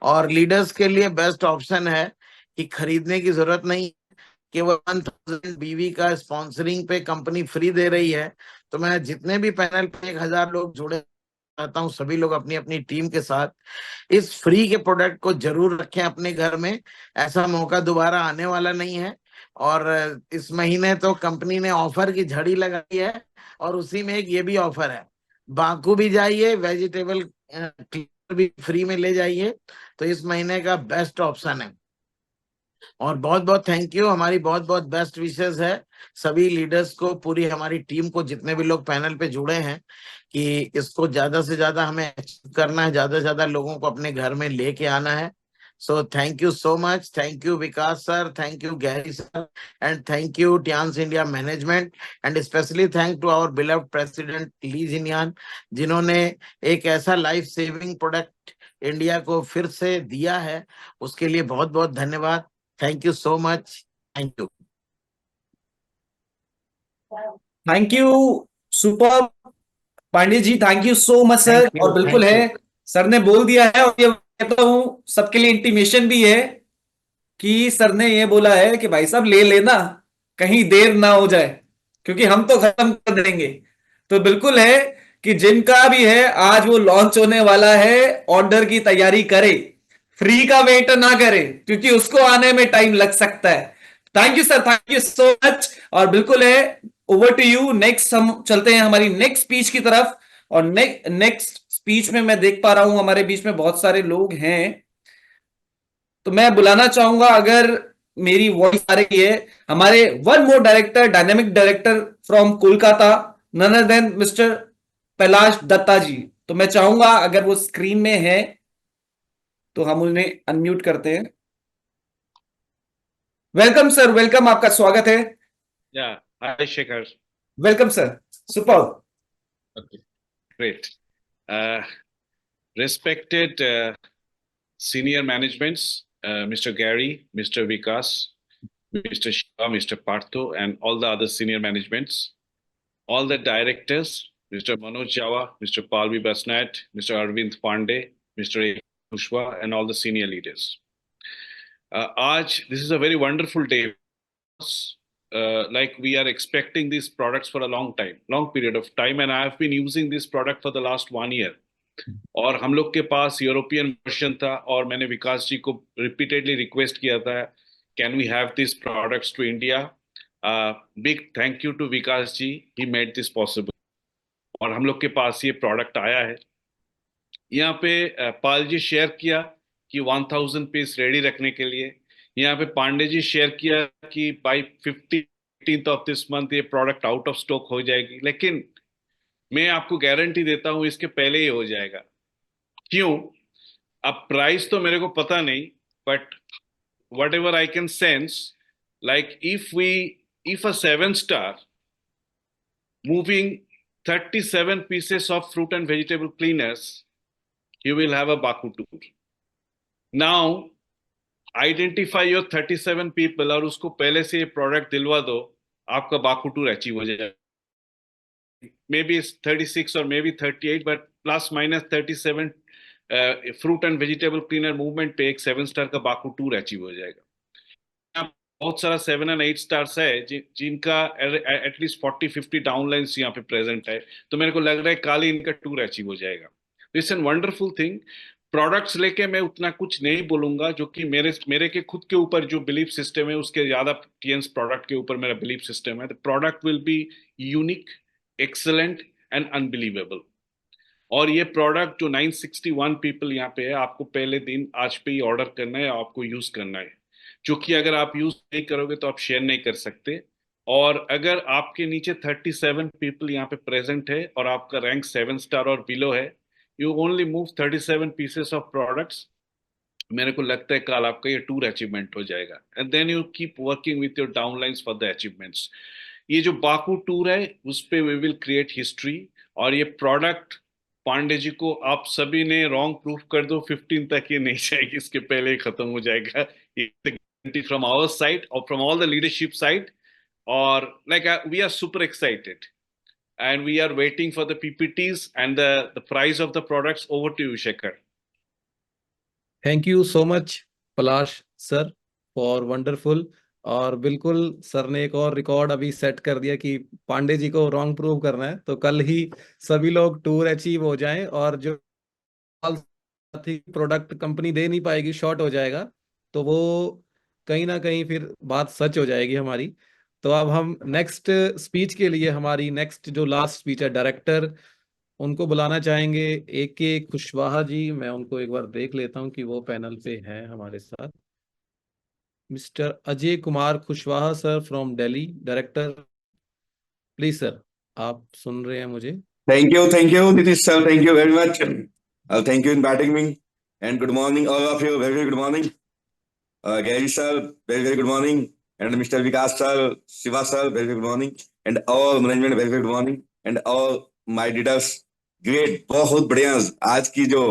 और लीडर्स के लिए बेस्ट ऑप्शन है कि खरीदने की जरूरत नहीं, केवल 1000 बीवी का स्पॉन्सरिंग पे कंपनी फ्री दे रही है। तो मैं जितने भी पैनल पे 1000 लोग जुड़े चाहता हूँ, सभी लोग अपनी अपनी टीम के साथ इस फ्री के प्रोडक्ट को जरूर रखें अपने घर में। ऐसा मौका दोबारा आने वाला नहीं है। और इस महीने तो कंपनी ने ऑफर की झड़ी लगाई है, और उसी में एक ये भी ऑफर है, बाकू भी जाइए, वेजिटेबल भी फ्री में ले जाइए। तो इस महीने का बेस्ट ऑप्शन है। और बहुत बहुत थैंक यू, हमारी बहुत बहुत बेस्ट विशेस है सभी लीडर्स को, पूरी हमारी टीम को, जितने भी लोग पैनल पे जुड़े हैं, कि इसको ज्यादा से ज्यादा हमें अचीव करना है, ज्यादा से ज्यादा लोगों को अपने घर में लेके आना है। So thank you so much, thank you Vikas sir, thank you Gary sir, and thank you Tiens India management, and specially thank to our beloved president Li Jinyuan, जिन्होंने एक ऐसा लाइफ सेविंग प्रोडक्ट इंडिया को फिर से दिया है। उसके लिए बहुत बहुत धन्यवाद। Thank you so much, thank you. Thank you, super Pandey ji, thank you so much sir. और बिल्कुल है, सर ने बोल दिया है, और ये कहता हूं सबके लिए इंटीमेशन भी है कि सर ने ये बोला है कि भाई साहब ले लेना, कहीं देर ना हो जाए, क्योंकि हम तो खत्म कर देंगे। तो बिल्कुल है कि जिनका भी है आज वो लॉन्च होने वाला है, ऑर्डर की तैयारी करे, फ्री का वेट ना करे, क्योंकि उसको आने में टाइम लग सकता है। Thank you sir, thank you so much. और बिल्कुल है, ओवर टू यू। नेक्स्ट हम चलते हैं हमारी नेक्स्ट स्पीच की तरफ। और नेक्स्ट स्पीच में मैं देख पा रहा हूं हमारे बीच में बहुत सारे लोग हैं, तो मैं बुलाना चाहूंगा, अगर मेरी वॉइस आ रही है, हमारे one more director, dynamic director from Kolkata, none other than mister Kailash Datta ji. तो मैं चाहूंगा अगर वो स्क्रीन में है तो हम उन्हें अनम्यूट करते हैं। वेलकम सर, वेलकम, आपका स्वागत है। Yeah, hi Shekhar. Welcome sir, super. Okay, great. Respected senior managements, Mr. Gary, Mr. Vikas, Mr. Shiva, Mr. Partho, and all the other senior managements, all the directors, Mr. Manoj Java, Mr. Palvi Basnat, Mr. Arvind Pandey, Mr. A. Kushwa, and all the senior leaders. This is a very wonderful day. Like we are expecting these products for a long period of time, and I have been using this product for the last 1 year. और हम लोग के पास European version था, और मैंने विकास जी को repeatedly request किया था, can we have this products to India. Big thank you to Vikas ji, he made this possible, और हम लोग के पास ये प्रोडक्ट आया है। यहाँ पे पाल जी शेयर किया कि 1000 पीस रेडी रखने के लिए। यहाँ पे पांडे जी शेयर किया कि by 15th of this month ये प्रोडक्ट आउट ऑफ स्टॉक हो जाएगी, लेकिन मैं आपको गारंटी देता हूं इसके पहले ही हो जाएगा। क्यों? अब प्राइस तो मेरे को पता नहीं, but what ever I can sense, like if a 7-star moving 37 pieces of fruit and vegetable cleaners, you will have a Baku tour. Now, identify your 37 people और उसको पहले से ये प्रोडक्ट दिलवा दो, आपका बाकू टूर अचीव हो जाएगा. मे बी 36 और may be 38 but plus minus 37 fruit and vegetable cleaner movement पे एक 7 स्टार का बाकू टूर अचीव हो जाएगा. बहुत सारा 7 and 8 स्टार्स है जिनका एटलीस्ट 40-50 डाउनलाइंस यहाँ पे प्रेजेंट है. तो मेरे को लग रहा है कल ही इनका टूर अचीव हो जाएगा. This N wonderful thing. Products लेके मैं उतना कुछ नहीं बोलूंगा, जो कि मेरे के खुद के ऊपर जो बिलीफ सिस्टम है उसके ज्यादा टीएनस प्रोडक्ट के ऊपर मेरा बिलीफ सिस्टम है. The product will be unique, excellent and unbelievable. और ये प्रोडक्ट जो 961 पीपल यहाँ पे है, आपको पहले दिन आज पे ही ऑर्डर करना है, आपको यूज करना है. जो कि अगर आप यूज नहीं करोगे तो आप शेयर नहीं कर सकते. और अगर आपके नीचे 37 पीपल यहाँ पे प्रेजेंट है और आपका रैंक 7 स्टार और बिलो है, you only move 37 pieces of products. मेरे को लगता है कल आपका ये टूर अचीवमेंट हो जाएगा. And then you keep working with your downlines for the achievements. ये जो बाकू टूर है उस पे वी विल क्रिएट हिस्ट्री. और ये प्रोडक्ट पांडे जी को आप सभी ने रॉन्ग प्रूफ कर दो, 15 तक ये नहीं जाएगी, इसके पहले ही खत्म हो जाएगा. From our side or from all the leadership side, or like we are super excited and we are waiting for the PPTs and the price of the products. Over to you, Shekhar. Thank you so much Palash sir for wonderful. और बिल्कुल sir ने एक और record अभी set कर दिया कि पांडे जी को रॉन्ग प्रूव करना है, तो कल ही सभी लोग टूर अचीव हो जाएं. और जो प्रोडक्ट कंपनी दे नहीं पाएगी, शॉर्ट हो जाएगा, तो वो कहीं ना कहीं फिर बात सच हो जाएगी हमारी. तो अब हम नेक्स्ट स्पीच के लिए हमारी नेक्स्ट जो लास्ट स्पीच है डायरेक्टर, उनको बुलाना चाहेंगे. AK कुशवाहा जी, मैं उनको एक बार देख लेता हूं कि वो पैनल पे हैं हमारे साथ. Mister Ajay Kumar Kushwaha sir from Delhi, director. Please sir, आप सुन रहे हैं मुझे? Thank you, Nitish sir. Thank you very much. Thank you in inviting me. And good morning, all of you. Very, very good morning. Gary sir, very, very good morning. And Mr. Vikas sir, Shiva sir, very, very good morning. And all management, very, very good morning. And all my leaders, great, बहुत बढ़िया. आज की जो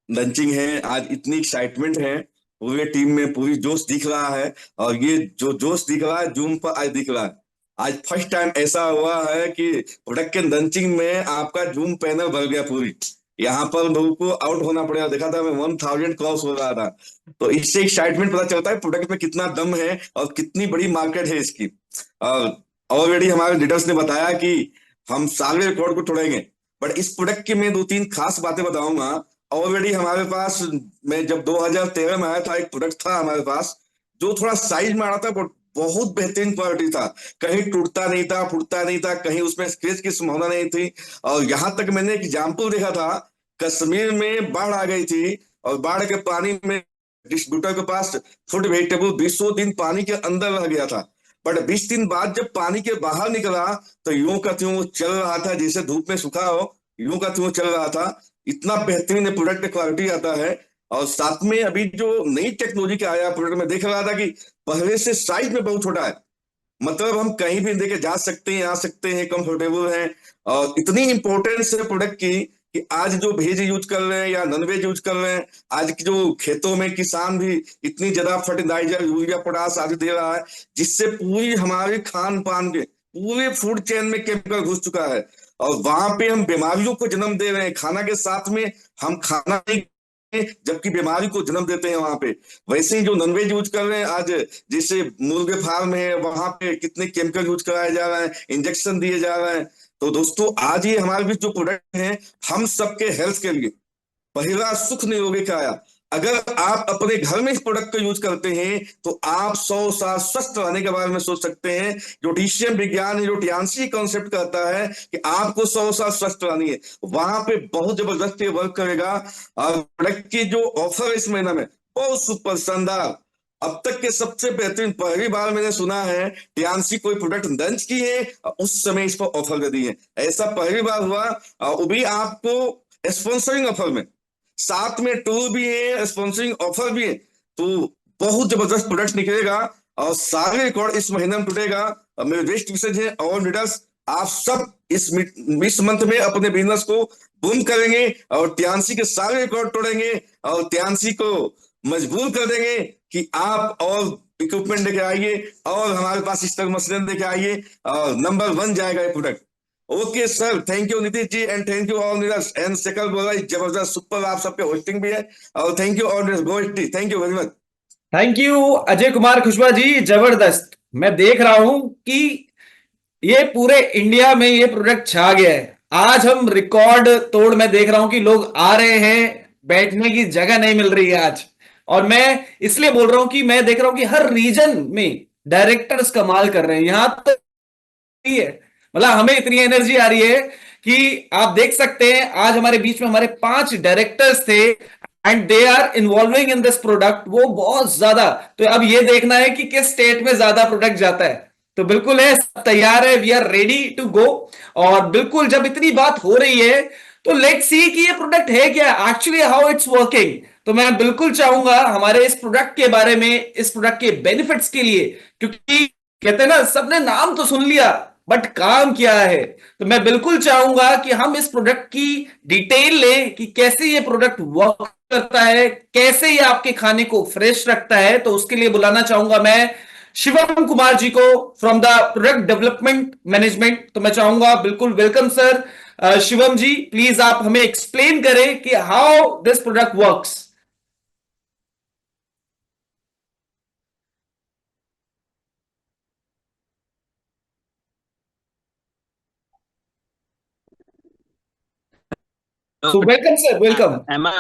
launching है, आज इतनी excitement है पूरे टीम में, पूरी जोश दिख रहा है. और ये जो जोश दिख रहा है जूम पर आज दिख रहा है. आज फर्स्ट टाइम ऐसा हुआ है कि प्रोडक्ट के लंचिंग में आपका जूम पैनल भर गया पूरी. यहाँ पर लोगों को आउट होना पड़ेगा. देखा था मैं 1000 क्रॉस हो रहा था. तो इससे एक्साइटमेंट पता चलता है प्रोडक्ट में कितना दम है और कितनी बड़ी मार्केट है इसकी. और ऑलरेडी हमारे लीडर्स ने बताया कि हम सारे रिकॉर्ड को तोड़ेंगे. बट इस प्रोडक्ट की मैं 2-3 खास बातें बताऊंगा. ऑलरेडी हमारे पास, मैं जब 2013 में आया था, एक प्रोडक्ट था हमारे पास जो थोड़ा साइज में आ रहा था, बहुत बेहतरीन क्वालिटी था. कहीं टूटता नहीं था, फूटता नहीं था, कहीं उसमें स्क्रैच की संभावना नहीं थी. और यहाँ तक मैंने एक एग्जाम्पल देखा था, कश्मीर में बाढ़ आ गई थी और बाढ़ के पानी में डिस्ट्रीब्यूटर के पास फूड वेजिटेबल 20 दिन पानी के अंदर रह गया था. बट 20 दिन बाद जब पानी के बाहर निकला तो यूं का त्यों चल रहा था, जैसे धूप में सूखा हो, यूं का त्यों चल रहा था. इतना बेहतरीन प्रोडक्ट क्वालिटी आता है. और साथ में अभी जो नई टेक्नोलॉजी के आया प्रोडक्ट में देख रहा था कि पहले से साइज में बहुत छोटा है. मतलब हम कहीं भी लेके जा सकते हैं, आ सकते हैं, कंफर्टेबल है. और इतनी इंपॉर्टेंस है प्रोडक्ट की कि आज जो वेज यूज कर रहे हैं या नॉन वेज यूज कर रहे हैं, आज की जो खेतों में किसान भी इतनी ज्यादा फर्टिलाइजर, यूरिया, पोटास आदि दे रहा है, जिससे पूरी हमारे खान पान के पूरे फूड चेन में केमिकल घुस चुका है. और वहां पे हम बीमारियों को जन्म दे रहे हैं. खाना के साथ में हम खाना नहीं, जबकि बीमारी को जन्म देते हैं वहां पे. वैसे ही जो नॉनवेज यूज कर रहे हैं, आज जैसे मुर्गे फार्म है, वहां पे कितने केमिकल यूज कराया जा रहा है, इंजेक्शन दिए जा रहे हैं. तो दोस्तों, आज ये हमारे बीच जो प्रोडक्ट है, हम सबके हेल्थ के लिए पहला सुख निरोगी काया. अगर आप अपने घर में इस प्रोडक्ट को यूज करते हैं तो आप 100 साल स्वस्थ रहने के बारे में सोच सकते हैं. ज्योतिषीय विज्ञान, जो टियानसी कॉन्सेप्ट कहता है कि आपको 100 साल स्वस्थ रहनी है, वहां पे बहुत जबरदस्त वर्क करेगा. और प्रोडक्ट की जो ऑफर इस महीना में बहुत सुपर शानदार, अब तक के सबसे बेहतरीन. पहली बार मैंने सुना है टियानसी कोई प्रोडक्ट लॉन्च की है उस समय इस पर ऑफर दे दी है. ऐसा पहली बार हुआ, वो भी आपको स्पॉन्सरिंग ऑफर में. साथ में टूर भी है, स्पॉन्सरिंग ऑफर भी है. तो बहुत जबरदस्त प्रोडक्ट निकलेगा और सारे रिकॉर्ड इस महीने में टूटेगा. मेरे बेस्ट विशेष है ऑल लीडर्स, आप सब इस मंथ में अपने बिजनेस को बूम करेंगे और टियानसी के सारे रिकॉर्ड तोड़ेंगे और टियानसी को मजबूर कर देंगे कि आप और इक्विपमेंट लेके आइए और हमारे पास इस तरह मशीन लेके आइए और नंबर 1 जाएगा ये product. Okay sir, thank you Nitish ji and thank you all leaders and Shekhar बोला जबरदस्त सुपर, आप सबके होस्टिंग भी है और thank you all leaders, thank you very much. Thank you Ajay Kumar Khushwa ji, जबरदस्त। मैं देख रहा हूं कि ये पूरे इंडिया में ये प्रोडक्ट छा गया है। आज हम रिकॉर्ड तोड़, मैं देख रहा हूं कि लोग आ रहे हैं, बैठने की जगह नहीं मिल रही है आज। और मैं इसलिए बोल रहा हूं कि मैं देख रहा हूं कि हर रीजन में डायरेक्टर्स कमाल कर रहे हैं। यहां तो है, मतलब हमें इतनी एनर्जी आ रही है कि आप देख सकते हैं आज हमारे बीच में हमारे 5 डायरेक्टर्स थे and they are involving in this product, वो बहुत ज्यादा। तो अब ये देखना है कि किस स्टेट में ज्यादा प्रोडक्ट जाता है। तो बिल्कुल है, सब तैयार है, we are ready to go. और बिल्कुल जब इतनी बात हो रही है तो लेट्स सी कि ये प्रोडक्ट है क्या एक्चुअली, हाउ इट्स वर्किंग। तो मैं बिल्कुल चाहूंगा हमारे इस प्रोडक्ट के बारे में, इस प्रोडक्ट के बेनिफिट्स के लिए, क्योंकि कहते हैं ना सबने नाम तो सुन लिया बट काम क्या है। तो मैं बिल्कुल चाहूंगा कि हम इस प्रोडक्ट की डिटेल लें कि कैसे ये प्रोडक्ट वर्क करता है, कैसे ये आपके खाने को फ्रेश रखता है। तो उसके लिए बुलाना चाहूंगा मैं शिवम कुमार जी को from the product development management. तो मैं चाहूंगा, बिल्कुल welcome sir. Shivam ji please आप हमें एक्सप्लेन करें कि how this product works. So welcome sir, welcome. Am I?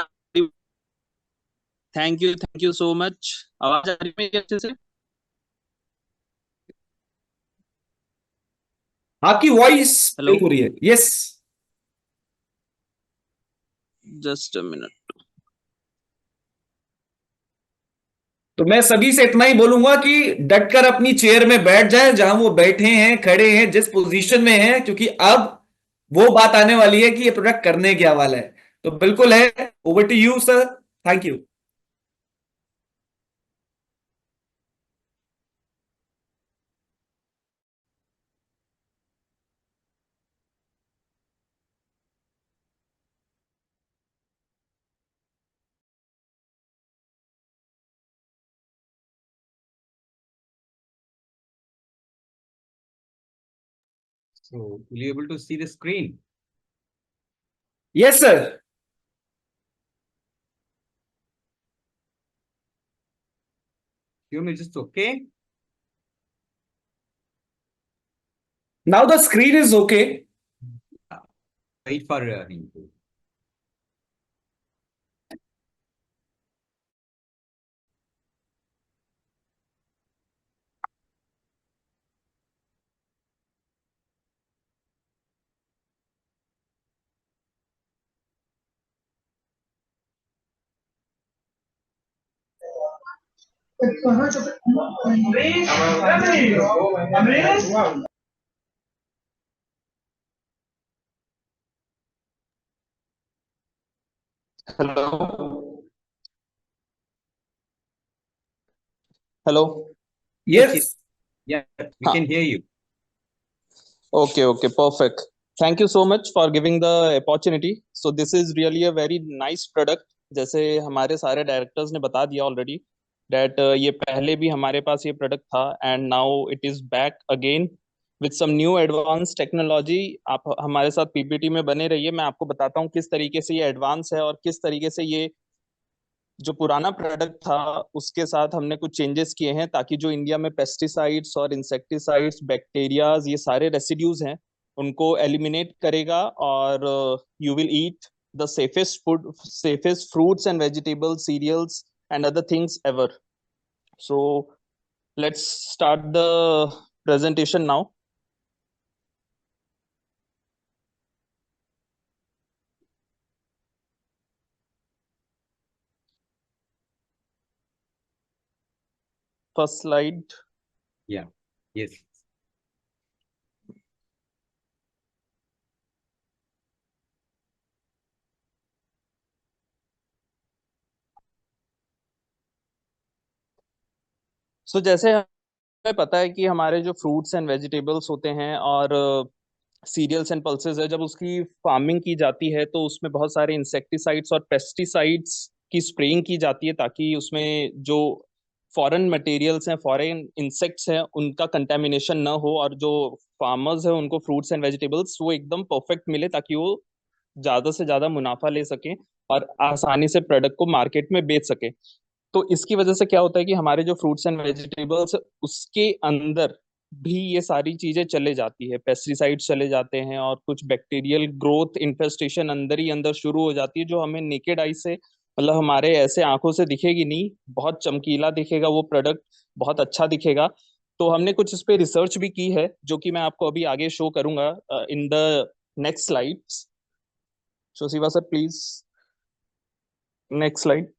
Thank you so much. आवाज आ रही है मेरी अच्छे से? आपकी वॉइस हेलो, हो रही है। Yes, just a minute. तो मैं सभी से इतना ही बोलूंगा कि डटकर अपनी चेयर में बैठ जाए जहां वो बैठे हैं, खड़े हैं, जिस पोजीशन में हैं, क्योंकि अब वो बात आने वाली है कि ये प्रोडक्ट करने क्या वाला है। तो बिल्कुल है, over to you sir, thank you. So, will you able to see the screen? Yes, sir. Is just okay? Now the screen is okay. Wait for him. Hello. Hello. Yes. Yeah, we can hear you. Okay, perfect. Thank you so much for giving the opportunity. So this is really a very nice product. जैसे हमारे सारे directors ने बता दिया already that ये पहले भी हमारे पास ये प्रोडक्ट था and now it is back again with some new advanced technology. आप हमारे साथ पीपीटी में बने रहिए, मैं आपको बताता हूँ किस तरीके से ये एडवांस है और किस तरीके से ये जो पुराना प्रोडक्ट था उसके साथ हमने कुछ चेंजेस किए हैं ताकि जो इंडिया में पेस्टिसाइड्स और इंसेक्टिसाइड्स, बैक्टीरियाज, ये सारे रेसिड्यूज हैं उनको एलिमिनेट करेगा और you will eat the safest food, safest fruits and vegetables, cereals and other things ever. So let's start the presentation now. First slide. Yeah. Yes. So जैसे हमें पता है कि हमारे जो फ्रूट्स एंड वेजिटेबल्स होते हैं और सीरियल्स एंड पल्सेस है, जब उसकी फार्मिंग की जाती है तो उसमें बहुत सारे इंसेक्टिसाइड्स और पेस्टिसाइड्स की स्प्रेइंग की जाती है ताकि उसमें जो फॉरेन मटेरियल्स हैं, फॉरेन इंसेक्ट्स हैं, उनका कंटेमिनेशन ना हो और जो फार्मर्स हैं उनको फ्रूट्स एंड वेजिटेबल्स वो एकदम परफेक्ट मिले ताकि वो ज्यादा से ज्यादा मुनाफा ले सकें और आसानी से प्रोडक्ट को मार्केट में बेच सके। तो इसकी वजह से क्या होता है कि हमारे जो फ्रूट्स एंड वेजिटेबल्स उसके अंदर भी ये सारी चीजें चले जाती है, पेस्टिसाइड्स चले जाते हैं और कुछ बैक्टीरियल ग्रोथ इन्फेस्टेशन अंदर ही अंदर शुरू हो जाती है, जो हमें नेकेड आई से मतलब हमारे ऐसे आंखों से दिखेगी नहीं, बहुत चमकीला दिखेगा वो प्रोडक्ट, बहुत अच्छा दिखेगा। तो हमने कुछ इस पे रिसर्च भी की है जो कि मैं आपको अभी आगे शो करूंगा in the next slides. So Shiva sir please next slide.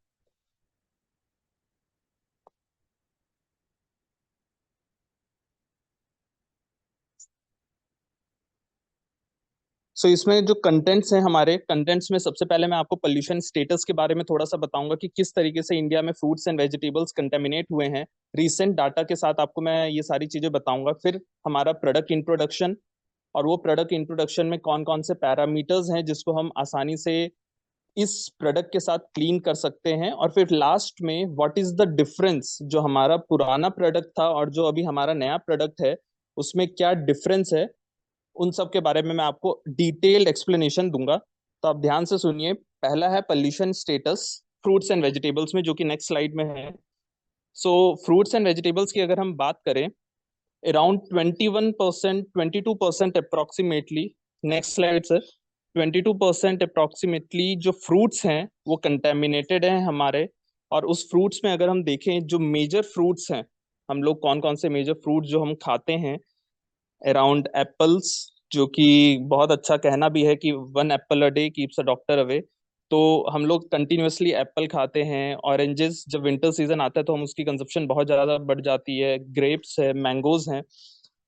So इसमें जो कंटेंट्स हैं, हमारे कंटेंट्स में सबसे पहले मैं आपको पोल्यूशन स्टेटस के बारे में थोड़ा सा बताऊंगा कि किस तरीके से इंडिया में फ्रूट्स एंड वेजिटेबल्स कंटेमिनेट हुए हैं। रीसेंट डाटा के साथ आपको मैं ये सारी चीजें बताऊंगा। फिर हमारा प्रोडक्ट इंट्रोडक्शन, और वो प्रोडक्ट इंट्रोडक्शन में कौन कौन से पैरामीटर्स हैं जिसको हम आसानी से इस प्रोडक्ट के साथ क्लीन कर सकते हैं। और फिर लास्ट में व्हाट इज द डिफरेंस, जो हमारा पुराना प्रोडक्ट था और जो अभी हमारा नया प्रोडक्ट है उसमें क्या डिफरेंस है, उन सब के बारे में मैं आपको डिटेल्ड एक्सप्लेनेशन दूंगा। तो आप ध्यान से सुनिए। पहला है pollution status fruits and vegetables में, जो कि नेक्स्ट स्लाइड में है। सो फ्रूट्स एंड वेजिटेबल्स की अगर हम बात करें, around 21%, 22% approximately, next slide sir, 22% approximately जो फ्रूट्स हैं वो कंटेमिनेटेड हैं हमारे। और उस फ्रूट्स में अगर हम देखें जो मेजर फ्रूट्स हैं, हम लोग कौन कौन से मेजर फ्रूट्स जो हम खाते हैं, अराउंड एप्पल्स, जो कि बहुत अच्छा कहना भी है कि 1 Apple a day keeps a doctor away. तो हम लोग कंटिन्यूअसली एप्पल खाते हैं। ऑरेंजेस, जब विंटर सीजन आता है तो हम उसकी कंजप्शन बहुत ज़्यादा बढ़ जाती है। ग्रेप्स है, मैंगोज हैं।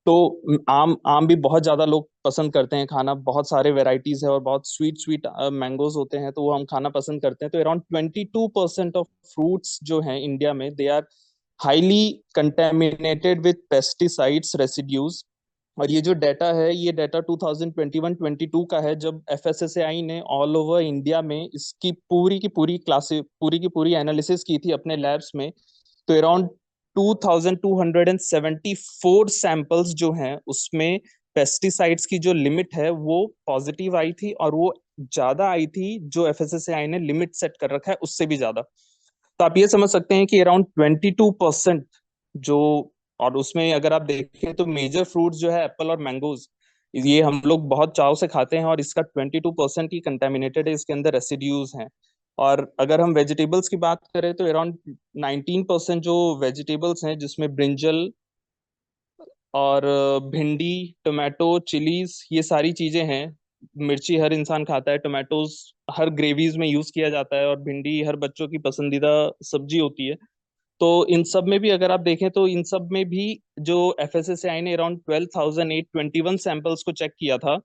तो आम आम भी बहुत ज़्यादा लोग पसंद करते हैं खाना, बहुत सारे वेराइटीज है और बहुत स्वीट स्वीट मैंगोज होते हैं, तो वो हम खाना पसंद करते हैं। तो अराउंड 22% ऑफ फ्रूट्स जो हैं इंडिया में, they are highly contaminated with pesticides residues. और ये जो डाटा है, ये डाटा 2021-22 का है, जब FSSAI ने ऑल ओवर इंडिया में इसकी पूरी की पूरी एनालिसिस की थी अपने लैब्स में। तो अराउंड 2274 सैंपल्स जो हैं उसमें पेस्टिसाइड्स की जो लिमिट है वो पॉजिटिव आई थी, और वो ज्यादा आई थी जो FSSAI ने लिमिट सेट कर रखा है उससे भी ज्यादा। तो आप ये समझ सकते हैं कि अराउंड 22% जो, और उसमें अगर आप देखें तो मेजर फ्रूट्स जो है एप्पल और मैंगोज, ये हम लोग बहुत चाव से खाते हैं और इसका 22% ही कंटेमिनेटेड है, इसके अंदर रेसिड्यूज हैं। और अगर हम वेजिटेबल्स की बात करें तो अराउंड 19% जो वेजिटेबल्स हैं, जिसमें ब्रिंजल और भिंडी, टोमेटो, चिलीज, ये सारी चीजें हैं। मिर्ची हर इंसान खाता है, टोमेटोज हर ग्रेवीज में यूज किया जाता है, और भिंडी हर बच्चों की पसंदीदा सब्जी होती है। तो इन सब में भी अगर आप देखें तो इन सब में भी जो FSSAI ने अराउंड 12,821 सैंपल्स को चेक किया था।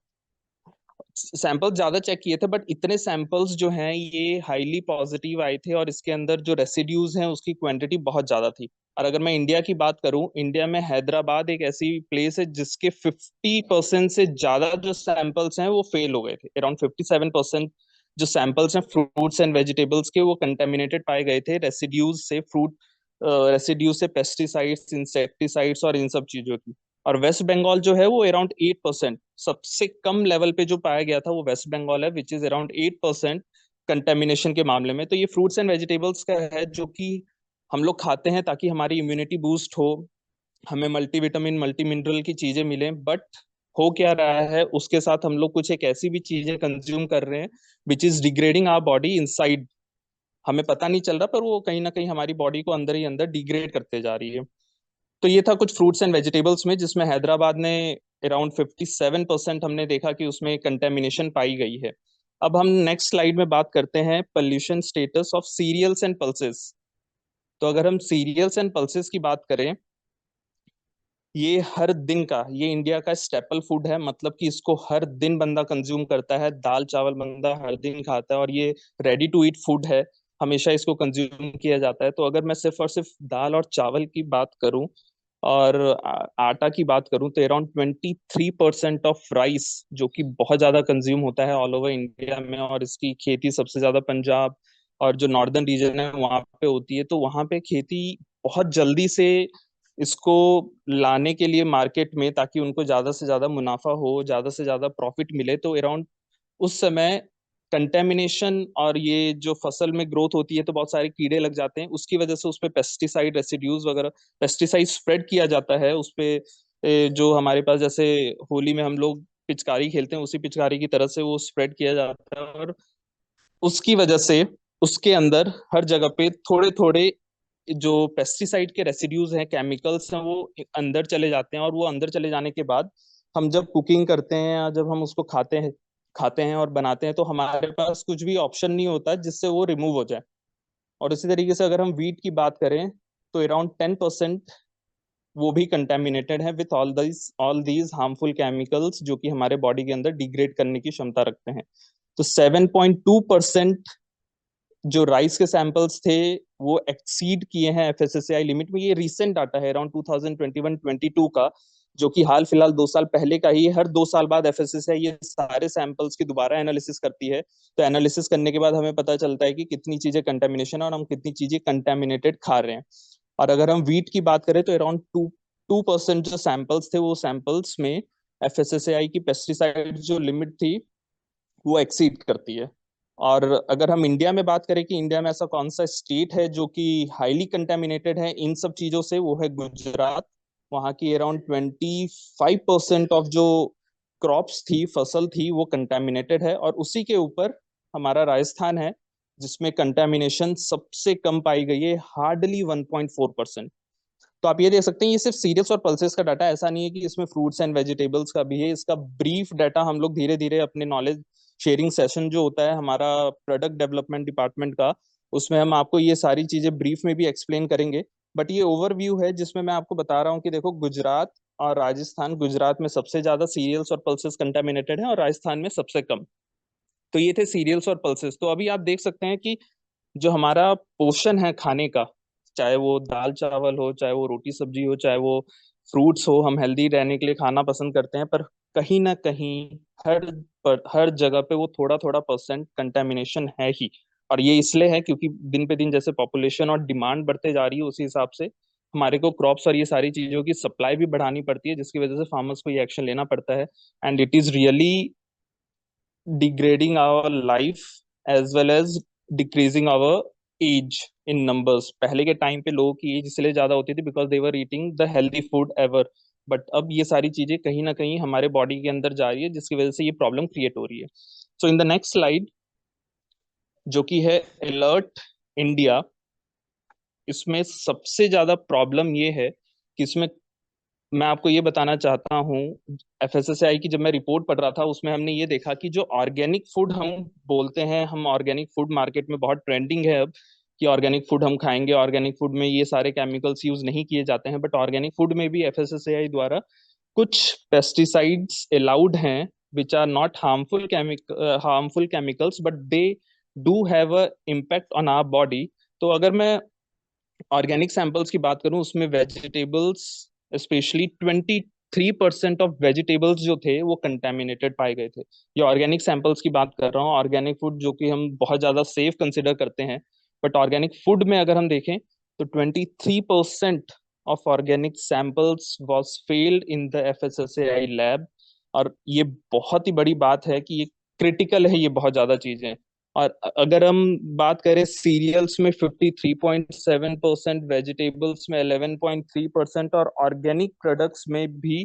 सैंपल ज्यादा चेक किए थे, बट इतने सैंपल्स जो हैं ये हाईली पॉजिटिव आए थे, और इसके अंदर जो रेसिड्यूज हैं उसकी क्वांटिटी बहुत ज्यादा थी। और अगर मैं इंडिया की बात करूं, इंडिया में हैदराबाद एक ऐसी प्लेस है जिसके 50% से ज्यादा जो सैंपल्स हैं वो फेल हो गए थे। अराउंड 57% जो सैंपल्स हैं फ्रूट्स एंड वेजिटेबल्स के, वो कंटेमिनेटेड पाए गए थे रेसिड्यूज से, रेसिड्यू से, पेस्टिसाइड्स, इंसेक्टिसाइड्स और इन सब चीजों की। और वेस्ट बंगाल जो है वो अराउंड 8%, सबसे कम लेवल पे जो पाया गया था वो वेस्ट बंगाल है, विच इज अराउंड 8% कंटेमिनेशन के मामले में। तो ये फ्रूट्स एंड वेजिटेबल्स का है जो कि हम लोग खाते हैं ताकि हमारी इम्यूनिटी बूस्ट हो, हमें मल्टीविटामिन, मल्टी मिनरल की चीजें मिलें। बट हो क्या रहा है, उसके साथ हम लोग कुछ एक ऐसी भी चीजें कंज्यूम कर रहे हैं which is degrading our body inside. हमें पता नहीं चल रहा, पर वो कहीं ना कहीं हमारी बॉडी को अंदर ही अंदर डिग्रेड करते जा रही है। तो ये था कुछ फ्रूट्स एंड वेजिटेबल्स में, जिसमें हैदराबाद ने अराउंड 57% हमने देखा कि उसमें कंटेमिनेशन पाई गई है। अब हम नेक्स्ट स्लाइड में बात करते हैं pollution status of cereals and pulses. तो अगर हम सीरियल्स एंड पल्सेस की बात करें, ये हर दिन का, ये इंडिया का स्टेपल फूड है, मतलब कि इसको हर दिन बंदा कंज्यूम करता है। दाल चावल बंदा हर दिन खाता है और ये रेडी टू ईट फूड है, हमेशा इसको कंज्यूम किया जाता है। तो अगर मैं सिर्फ और सिर्फ दाल और चावल की बात करूं और आटा की बात करूं, तो अराउंड 23% ऑफ राइस, जो कि बहुत ज्यादा कंज्यूम होता है ऑल ओवर इंडिया में, और इसकी खेती सबसे ज्यादा पंजाब, और जो नॉर्दर्न रीजन है वहाँ पे होती है, तो वहाँ पे खेती बहुत जल्दी से इसको लाने के लिए मार्केट में, ताकि उनको ज्यादा से ज्यादा मुनाफा हो, ज्यादा से ज्यादा प्रॉफिट मिले, तो अराउंड उस समय कंटेमिनेशन और ये जो फसल में ग्रोथ होती है तो बहुत सारे कीड़े लग जाते हैं, उसकी वजह से उस पे पेस्टिसाइड रेसिड्यूज वगैरह, पेस्टिसाइड स्प्रेड किया जाता है उस पे। जो हमारे पास जैसे होली में हम लोग पिचकारी खेलते हैं, उसी पिचकारी की तरह से वो स्प्रेड किया जाता है, और उसकी वजह से उसके अंदर हर जगह पे थोड़े थोड़े जो पेस्टिसाइड के रेसिड्यूज हैं, केमिकल्स हैं, वो अंदर चले जाते हैं, और वो अंदर चले जाने के बाद हम जब कुकिंग करते हैं या जब हम उसको खाते हैं और बनाते हैं, तो हमारे पास कुछ भी ऑप्शन नहीं होता जिससे वो रिमूव हो जाए। और इसी तरीके से अगर हम वीट की बात करें तो अराउंड 10% वो भी कंटेमिनेटेड है with all these harmful chemicals, जो कि हमारे बॉडी के अंदर डिग्रेड करने की क्षमता रखते हैं। तो 7.2% जो राइस के सैंपल्स थे वो एक्सीड किए हैं एफएसएसएआई लिमिट में। ये रीसेंट डाटा है अराउंड 2021-22 का, जो कि हाल फिलहाल 2 साल पहले का ही है। हर 2 साल बाद एफएसएसएआई ये सारे सैंपल्स की दोबारा एनालिसिस करती है। तो एनालिसिस करने के बाद हमें पता चलता है कि कितनी चीजें कंटेमिनेशन है और हम कितनी चीजें कंटेमिनेटेड खा रहे हैं। और अगर हम वीट की बात करें तो अराउंड 2% जो सैंपल्स थे, वो सैंपल्स में एफएसएसएआई की पेस्टिसाइड जो लिमिट थी वो एक्सीड करती है। और अगर हम इंडिया में बात करें कि इंडिया में ऐसा कौन सा स्टेट है जो कि हाईली कंटेमिनेटेड है इन सब चीजों से, वो है गुजरात। वहाँ की अराउंड 25% ऑफ जो क्रॉप्स थी, फसल थी, वो कंटेमिनेटेड है। और उसी के ऊपर हमारा राजस्थान है, जिसमें कंटेमिनेशन सबसे कम पाई गई है, हार्डली 1.4%। तो आप ये देख सकते हैं, ये सिर्फ सीरियल्स और पल्सेस का डाटा, ऐसा नहीं है कि इसमें फ्रूट्स एंड वेजिटेबल्स का भी है। इसका ब्रीफ डाटा हम लोग धीरे धीरे अपने नॉलेज शेयरिंग सेशन जो होता है हमारा प्रोडक्ट डेवलपमेंट डिपार्टमेंट का, उसमें हम आपको ये सारी चीजें ब्रीफ में भी एक्सप्लेन करेंगे। बट ये ओवरव्यू है जिसमें मैं आपको बता रहा हूँ कि देखो, गुजरात और राजस्थान, गुजरात में सबसे ज्यादा सीरियल्स और पल्सेस कंटेमिनेटेड है और राजस्थान में सबसे कम। तो ये थे सीरियल्स और पल्सेस। तो अभी आप देख सकते हैं कि जो हमारा पोषण है खाने का, चाहे वो दाल चावल हो, चाहे वो रोटी सब्जी हो, चाहे वो फ्रूट्स हो, हम हेल्दी रहने के लिए खाना पसंद करते हैं, पर कहीं ना कहीं हर जगह पे वो थोड़ा थोड़ा परसेंट कंटेमिनेशन है ही। और ये इसलिए है क्योंकि दिन पे दिन जैसे पॉपुलेशन और डिमांड बढ़ते जा रही है, उसी हिसाब से हमारे को क्रॉप्स और ये सारी चीजों की सप्लाई भी बढ़ानी पड़ती है, जिसकी वजह से फार्मर्स को ये एक्शन लेना पड़ता है। And it is really degrading our life as well as decreasing our age in numbers। पहले के टाइम पे लोगों की एज इसलिए ज्यादा होती थी because they were eating the healthy food ever. But अब ये सारी चीजें कहीं ना कहीं हमारे बॉडी के अंदर जा रही है, जिसकी वजह से ये प्रॉब्लम क्रिएट हो रही है। सो इन द नेक्स्ट स्लाइड, जो कि है अलर्ट इंडिया, इसमें सबसे ज्यादा प्रॉब्लम ये है कि इसमें मैं आपको ये बताना चाहता हूँ, एफएसएसएआई की जब मैं रिपोर्ट पढ़ रहा था उसमें हमने ये देखा कि जो ऑर्गेनिक फूड हम बोलते हैं, हम ऑर्गेनिक फूड मार्केट में बहुत ट्रेंडिंग है अब कि ऑर्गेनिक फूड हम खाएंगे, ऑर्गेनिक फूड में ये सारे केमिकल्स यूज नहीं किए जाते हैं। बट ऑर्गेनिक फूड में भी एफएसएसएआई द्वारा कुछ पेस्टिसाइड्स अलाउड हैं which are not harmful chemicals, but they do have a impact on our body. तो अगर मैं ऑर्गेनिक सैंपल्स की बात करूं, उसमें वेजिटेबल्स स्पेशली 23% ऑफ वेजिटेबल्स जो थे वो कंटेमिनेटेड पाए गए थे। ये ऑर्गेनिक सैंपल्स की बात कर रहा हूँ, ऑर्गेनिक फूड जो कि हम बहुत ज्यादा सेफ कंसिडर करते हैं। बट ऑर्गेनिक फूड में अगर हम देखें तो 23% of organic samples was failed in the FSSAI lab. और ये बहुत ही बड़ी बात है कि ये क्रिटिकल है, ये बहुत ज्यादा चीजें। और अगर हम बात करें सीरियल्स में 53.7%, वेजिटेबल्स में 11.3% और ऑर्गेनिक प्रोडक्ट्स में भी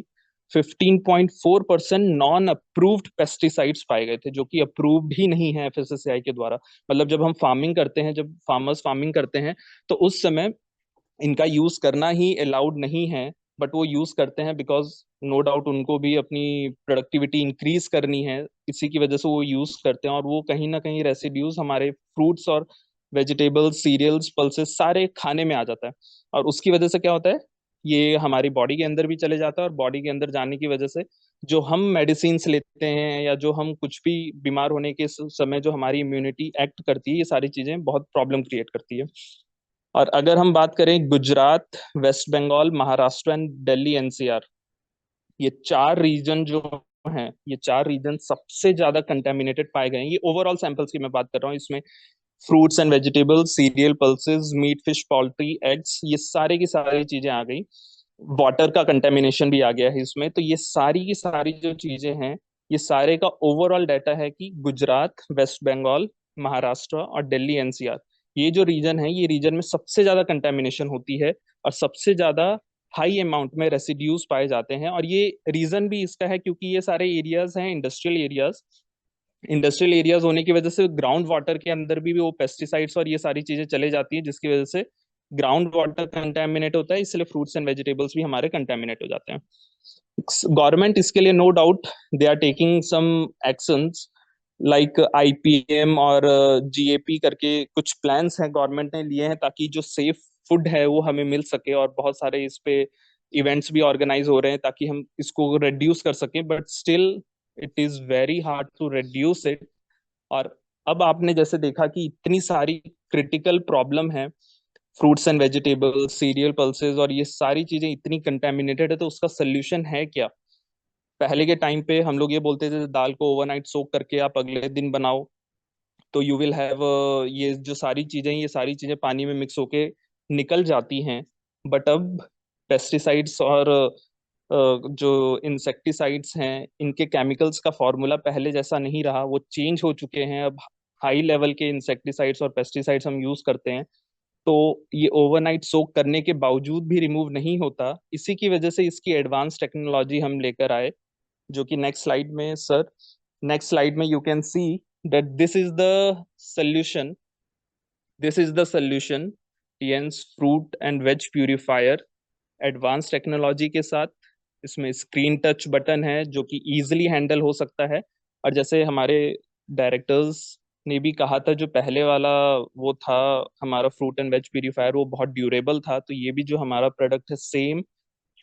15.4% नॉन अप्रूव्ड पेस्टिसाइड्स पाए गए थे, जो कि अप्रूव्ड ही नहीं है एफएसएसएआई के द्वारा। मतलब जब हम फार्मिंग करते हैं, जब फार्मर्स फार्मिंग करते हैं, तो उस समय इनका यूज करना ही अलाउड नहीं है, बट वो यूज करते हैं बिकॉज नो डाउट उनको भी अपनी प्रोडक्टिविटी इंक्रीज करनी है, इसी की वजह से वो यूज करते हैं। और वो कहीं ना कहीं रेसिड्यूज हमारे फ्रूट्स और वेजिटेबल्स, सीरियल्स, पल्सेस सारे खाने में आ जाता है। और उसकी वजह से क्या होता है, ये हमारी बॉडी के अंदर भी चले जाता है, और बॉडी के अंदर जाने की वजह से जो हम मेडिसिन लेते हैं या जो हम कुछ भी बीमार होने के समय जो हमारी इम्यूनिटी एक्ट करती है, ये सारी चीजें बहुत प्रॉब्लम क्रिएट करती है। और अगर हम बात करें Gujarat, west Bengal, Maharashtra and Delhi NCR, ये 4 रीजन जो हैं, ये 4 रीजन सबसे ज्यादा कंटेमिनेटेड पाए गए हैं। ये ओवरऑल सैंपल्स की मैं बात कर रहा हूँ, इसमें fruits and vegetables, cereal, pulses, meat, fish, poultry, eggs, ये सारे की सारी चीजें आ गई। वाटर का कंटेमिनेशन भी आ गया है इसमें। तो ये सारी की सारी जो चीजें हैं, ये सारे का ओवरऑल डाटा है कि गुजरात, वेस्ट बंगाल, महाराष्ट्र और दिल्ली एनसीआर, ये जो रीजन है, ये रीजन में सबसे ज्यादा कंटेमिनेशन होती है और सबसे ज्यादा हाई अमाउंट में रेसिड्यूज पाए जाते हैं। और ये रीजन भी इसका है क्योंकि ये सारे एरियाज हैं इंडस्ट्रियल एरियाज। इंडस्ट्रियल एरियाज होने की वजह से ग्राउंड वाटर के अंदर भी वो पेस्टिसाइड्स और ये सारी चीजें चले जाती हैं, जिसकी वजह से ग्राउंड वाटर कंटेमिनेट होता है, इसलिए फ्रूट्स एंड वेजिटेबल्स भी हमारे कंटेमिनेट हो जाते हैं। गवर्नमेंट इसके लिए no doubt they are taking some actions like IPM और GAP करके कुछ प्लान्स हैं गवर्नमेंट ने लिए हैं, ताकि जो सेफ फूड है वो हमें मिल सके। और बहुत सारे इस पे इवेंट्स भी ऑर्गेनाइज हो रहे हैं ताकि हम इसको रिड्यूस कर सकें, but still it is very hard to reduce it. और अब आपने जैसे देखा कि इतनी सारी क्रिटिकल प्रॉब्लम है, fruits and vegetables, cereal, pulses और ये सारी चीजें इतनी कंटेमिनेटेड है, तो उसका सोल्यूशन है क्या? पहले के टाइम पे हम लोग ये बोलते थे दाल को ओवरनाइट सोक करके आप अगले दिन बनाओ तो यू विल हैव, ये जो सारी चीजें, ये सारी चीजें पानी में मिक्स होके निकल जाती हैं। बट अब पेस्टिसाइड्स और जो इंसेक्टिसाइड्स हैं, इनके केमिकल्स का फॉर्मूला पहले जैसा नहीं रहा, वो चेंज हो चुके हैं। अब हाई लेवल के इंसेक्टिसाइड्स और पेस्टिसाइड्स हम यूज करते हैं, तो ये ओवरनाइट सोक करने के बावजूद भी रिमूव नहीं होता। इसी की वजह से इसकी एडवांस टेक्नोलॉजी हम लेकर आए, जो कि नेक्स्ट स्लाइड में सर, नेक्स्ट स्लाइड में you can see that this is the solution, this is the solution, Tiens fruit and veg purifier advance technology के साथ। इसमें स्क्रीन टच बटन है जो कि इजीली हैंडल हो सकता है। और जैसे हमारे डायरेक्टर्स ने भी कहा था, जो पहले वाला वो था हमारा फ्रूट एंड वेज प्यूरिफायर, वो बहुत ड्यूरेबल था, तो ये भी जो हमारा प्रोडक्ट है सेम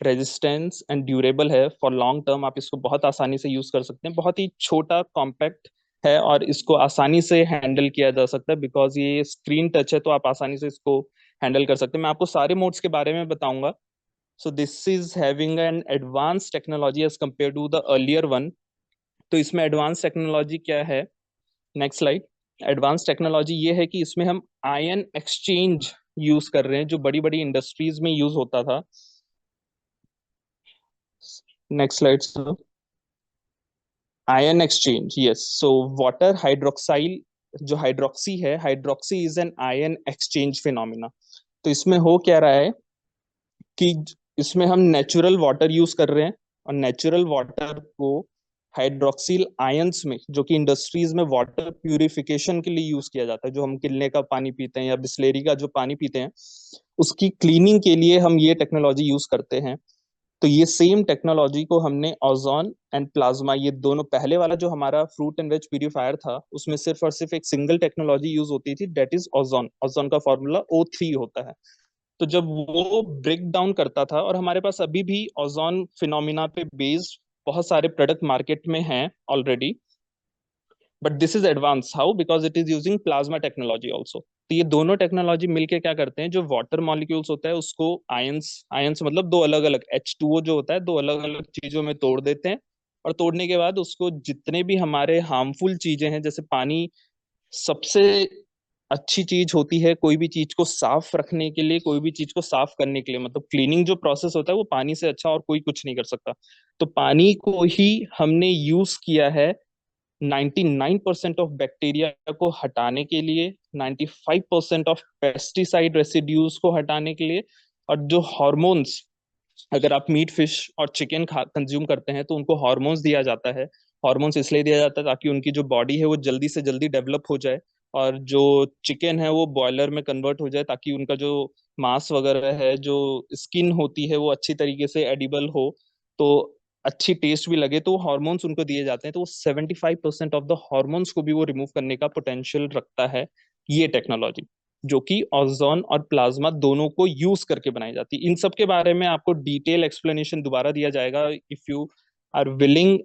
रेजिस्टेंस एंड ड्यूरेबल है फॉर लॉन्ग टर्म। आप इसको बहुत आसानी से यूज कर सकते हैं, बहुत ही छोटा कॉम्पैक्ट है और इसको आसानी से हैंडल किया जा सकता है बिकॉज ये स्क्रीन टच है, तो आप आसानी से इसको हैंडल कर सकते हैं। मैं आपको सारे मोड्स के बारे में बताऊंगा। So this is having an advanced technology as compared to the earlier one. तो इसमें advanced technology क्या है? Next slide. Advanced technology ये है कि इसमें हम ion exchange यूज कर रहे हैं, जो बड़ी बड़ी इंडस्ट्रीज में यूज होता था। Next slide sir. Ion exchange, yes. So water hydroxyl, जो हाइड्रोक्सी है, hydroxy is an ion exchange phenomena. तो इसमें हो क्या रहा है कि इसमें हम नेचुरल वाटर यूज कर रहे हैं और नेचुरल वाटर को हाइड्रोक्सिल आयंस में, जो कि इंडस्ट्रीज में वाटर प्यूरिफिकेशन के लिए यूज किया जाता है, जो हम किनले का पानी पीते हैं या बिस्लेरी का जो पानी पीते हैं, उसकी क्लीनिंग के लिए हम ये टेक्नोलॉजी यूज करते हैं। तो ये सेम टेक्नोलॉजी को हमने ओजोन एंड प्लाज्मा, ये दोनों, पहले वाला जो हमारा फ्रूट एंड वेज प्यूरिफायर था उसमें सिर्फ और सिर्फ एक सिंगल टेक्नोलॉजी यूज होती थी, दैट इज ओजोन। ओजोन का फॉर्मूला O3 होता है। तो जब वो ब्रेक डाउन करता था, और हमारे पास अभी भी ओजोन फिनोमिना पे बेस्ड बहुत सारे प्रोडक्ट मार्केट में हैं already, but this is advance. How? Because it is using plasma technology also. तो ये दोनों टेक्नोलॉजी मिलके क्या करते हैं, जो वाटर मॉलिक्यूल्स होता है उसको आयंस मतलब दो अलग अलग H2O जो होता है, दो अलग अलग चीजों में तोड़ देते हैं। और तोड़ने के बाद उसको जितने भी हमारे हार्मफुल चीजें हैं, जैसे पानी सबसे अच्छी चीज होती है कोई भी चीज को साफ रखने के लिए, कोई भी चीज को साफ करने के लिए, मतलब क्लीनिंग जो प्रोसेस होता है वो पानी से अच्छा और कोई कुछ नहीं कर सकता। तो पानी को ही हमने यूज किया है 99% ऑफ बैक्टीरिया को हटाने के लिए, 95% ऑफ पेस्टिसाइड रेसिड्यूज को हटाने के लिए। और जो हॉर्मोन्स, अगर आप मीट, फिश और चिकन कंज्यूम करते हैं तो उनको हॉर्मोन्स दिया जाता है। हॉर्मोन्स इसलिए दिया जाता है ताकि उनकी जो बॉडी है वो जल्दी से जल्दी डेवलप हो जाए, और जो चिकन है वो बॉयलर में कन्वर्ट हो जाए, ताकि उनका जो मांस वगैरह है, जो स्किन होती है, वो अच्छी तरीके से एडिबल हो, तो अच्छी टेस्ट भी लगे। तो हार्मोन्स उनको दिए जाते हैं, तो वो 75% ऑफ द हार्मोन्स को भी वो रिमूव करने का पोटेंशियल रखता है ये टेक्नोलॉजी, जो कि ओजोन और प्लाज्मा दोनों को यूज करके बनाई जाती है। इन सब के बारे में आपको डिटेल एक्सप्लेनेशन दोबारा दिया जाएगा। If you are willing,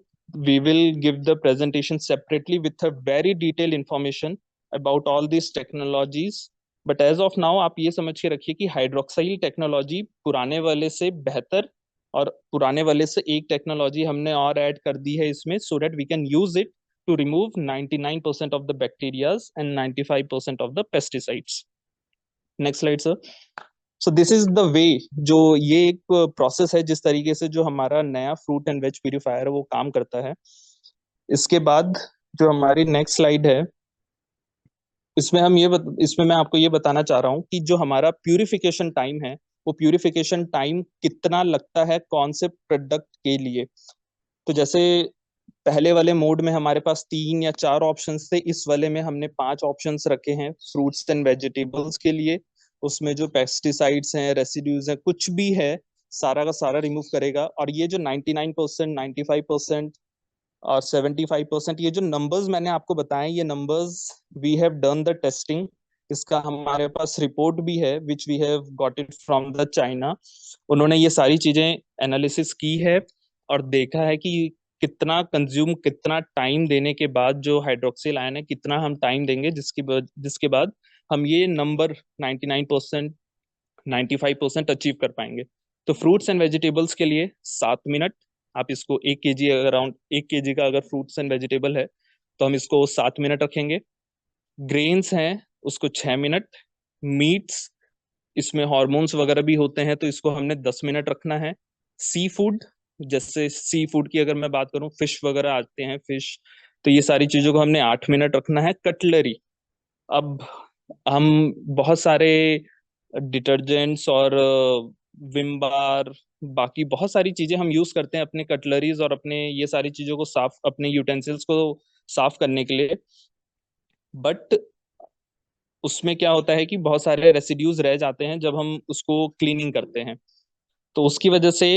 we will give the presentation separately with a very detailed information about all these technologies. But as of now आप ये समझ के रखिए कि हाइड्रोक्साइल टेक्नोलॉजी पुराने वाले से बेहतर, और पुराने वाले से एक टेक्नोलॉजी हमने और ऐड कर दी है इसमें, so that we can use it to remove 99% of the bacteria and 95% of the pesticides. Next slide, sir. So this is the way, जो ये एक प्रोसेस है जिस तरीके से जो हमारा नया फ्रूट एंड वेज प्यूरिफायर है वो काम करता है. इसके बाद जो हमारी नेक्स्ट स्लाइड है, इसमें मैं आपको ये बताना चाह रहा हूँ कि जो हमारा प्यूरिफिकेशन टाइम है वो प्यूरिफिकेशन टाइम कितना लगता है कौन से प्रोडक्ट के लिए. तो जैसे पहले वाले मोड में हमारे पास 3 या 4 ऑप्शंस थे, इस वाले में हमने 5 ऑप्शंस रखे हैं फ्रूट्स एंड वेजिटेबल्स के लिए. उसमें जो पेस्टिसाइड्स हैं, रेसिड्यूज हैं, कुछ भी है, सारा का सारा रिमूव करेगा. और ये जो 99%, 95% और 75%, ये जो नंबर्स मैंने आपको बताए, ये numbers we have done the testing. इसका हमारे पास रिपोर्ट भी है which we have got it from the China. उन्होंने ये सारी चीजें एनालिसिस की है और देखा है कि कितना कंज्यूम, कितना टाइम देने के बाद जो हाइड्रोक्सिल आयन है, कितना हम टाइम देंगे जिसके बाद हम ये नंबर 99%, 95% अचीव कर पाएंगे. तो फ्रूट्स एंड वेजिटेबल्स के लिए 7 मिनट. आप इसको 1 kg, अराउंड 1 kg का अगर फ्रूट्स एंड वेजिटेबल है तो हम इसको 7 मिनट रखेंगे. ग्रेन्स हैं उसको 6 मिनट. मीट्स, इसमें हार्मोन्स वगैरह भी होते हैं तो इसको हमने 10 मिनट रखना है. सी फूड, जैसे सी फूड की अगर मैं बात करूं, फिश वगैरह आते हैं, फिश, तो ये सारी चीजों को हमने 8 मिनट रखना है. कटलरी, अब हम बहुत सारे डिटर्जेंट्स और विम बार, बाकी बहुत सारी चीजें हम यूज करते हैं अपने कटलरीज और अपने ये सारी चीजों को साफ, अपने यूटेंसिल्स को साफ करने के लिए. बट उसमें क्या होता है कि बहुत सारे रेसिड्यूज रह जाते हैं जब हम उसको क्लीनिंग करते हैं. तो उसकी वजह से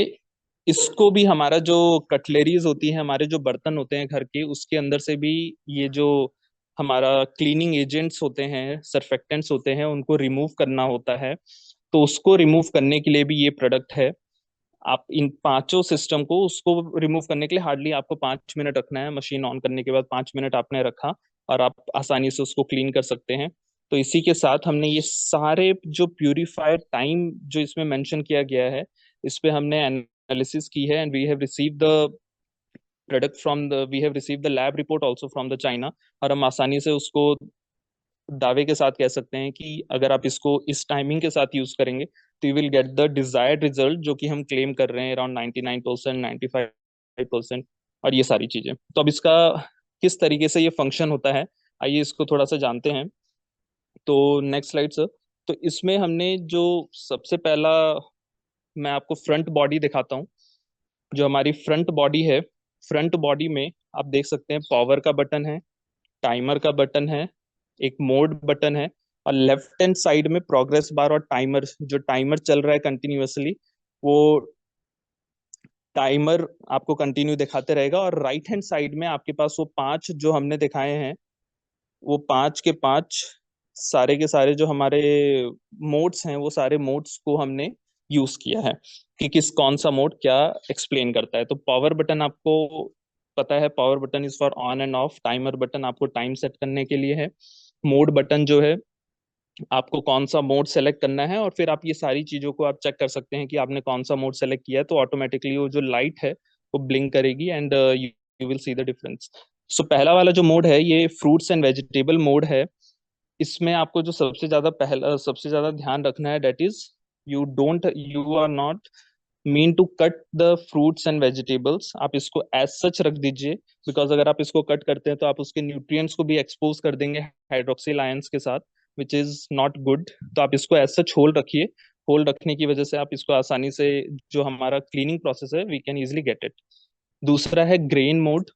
इसको भी, हमारा जो कटलरीज होती है, हमारे जो बर्तन होते हैं घर के, उसके अंदर से भी ये जो हमारा क्लीनिंग एजेंट्स होते हैं, सर्फेक्टेंट्स होते हैं, उनको रिमूव करना होता है. तो उसको रिमूव करने के लिए भी ये प्रोडक्ट है. आप इन 5 सिस्टम को, उसको रिमूव करने के लिए हार्डली आपको 5 मिनट रखना है. मशीन ऑन करने के बाद 5 मिनट आपने रखा और आप आसानी से उसको क्लीन कर सकते हैं. तो इसी के साथ हमने ये सारे जो प्यूरिफाइड टाइम जो इसमें मेंशन किया गया है, इस पे हमने एनालिसिस की है and we have received the lab report also from the China. और हम आसानी से उसको दावे के साथ कह सकते हैं कि अगर आप इसको इस टाइमिंग के साथ यूज करेंगे तो you will get the desired result जो कि हम क्लेम कर रहे हैं, अराउंड 99%, 95% और ये सारी चीजें. तो अब इसका किस तरीके से ये फंक्शन होता है, आइए इसको थोड़ा सा जानते हैं. तो नेक्स्ट स्लाइड सर. तो इसमें हमने जो सबसे पहला, मैं आपको फ्रंट बॉडी दिखाता हूँ. जो हमारी फ्रंट बॉडी है, फ्रंट बॉडी में आप देख सकते हैं पावर का बटन है, टाइमर का बटन है, एक मोड बटन है और लेफ्ट हैंड साइड में प्रोग्रेस बार और टाइमर, जो टाइमर चल रहा है कंटिन्यूअसली, वो टाइमर आपको कंटिन्यू दिखाते रहेगा. और राइट हैंड साइड में आपके पास वो 5 जो हमने दिखाए हैं, वो 5 के 5 सारे के सारे जो हमारे मोड्स हैं, वो सारे मोड्स को हमने यूज किया है कि कौन सा मोड क्या एक्सप्लेन करता है. तो पावर बटन आपको पता है, power button is for on end of. Timer button आपको टाइम सेट करने के लिए है. मोड बटन जो है आपको कौन सा मोड सेलेक्ट करना है, और फिर आप ये सारी चीजों को आप चेक कर सकते हैं कि आपने कौन सा मोड सेलेक्ट किया है. तो ऑटोमेटिकली वो जो लाइट है वो ब्लिंक करेगी and you will see the difference. So पहला वाला जो मोड है ये फ्रूट्स एंड वेजिटेबल मोड है. इसमें आपको जो सबसे ज्यादा ध्यान रखना है, that is you are not mean to cut the fruits and vegetables. आप इसको as such रख दीजिए, बिकॉज अगर आप इसको कट करते हैं तो आप उसके न्यूट्रिएंट्स को भी एक्सपोज कर देंगे हाइड्रोक्सिल आयंस के साथ, विच इज नॉट गुड. तो आप इसको as such होल्ड रखिए. होल्ड रखने की वजह से आप इसको आसानी से, जो हमारा क्लीनिंग प्रोसेस है, we can easily get it. दूसरा है ग्रेन मोड.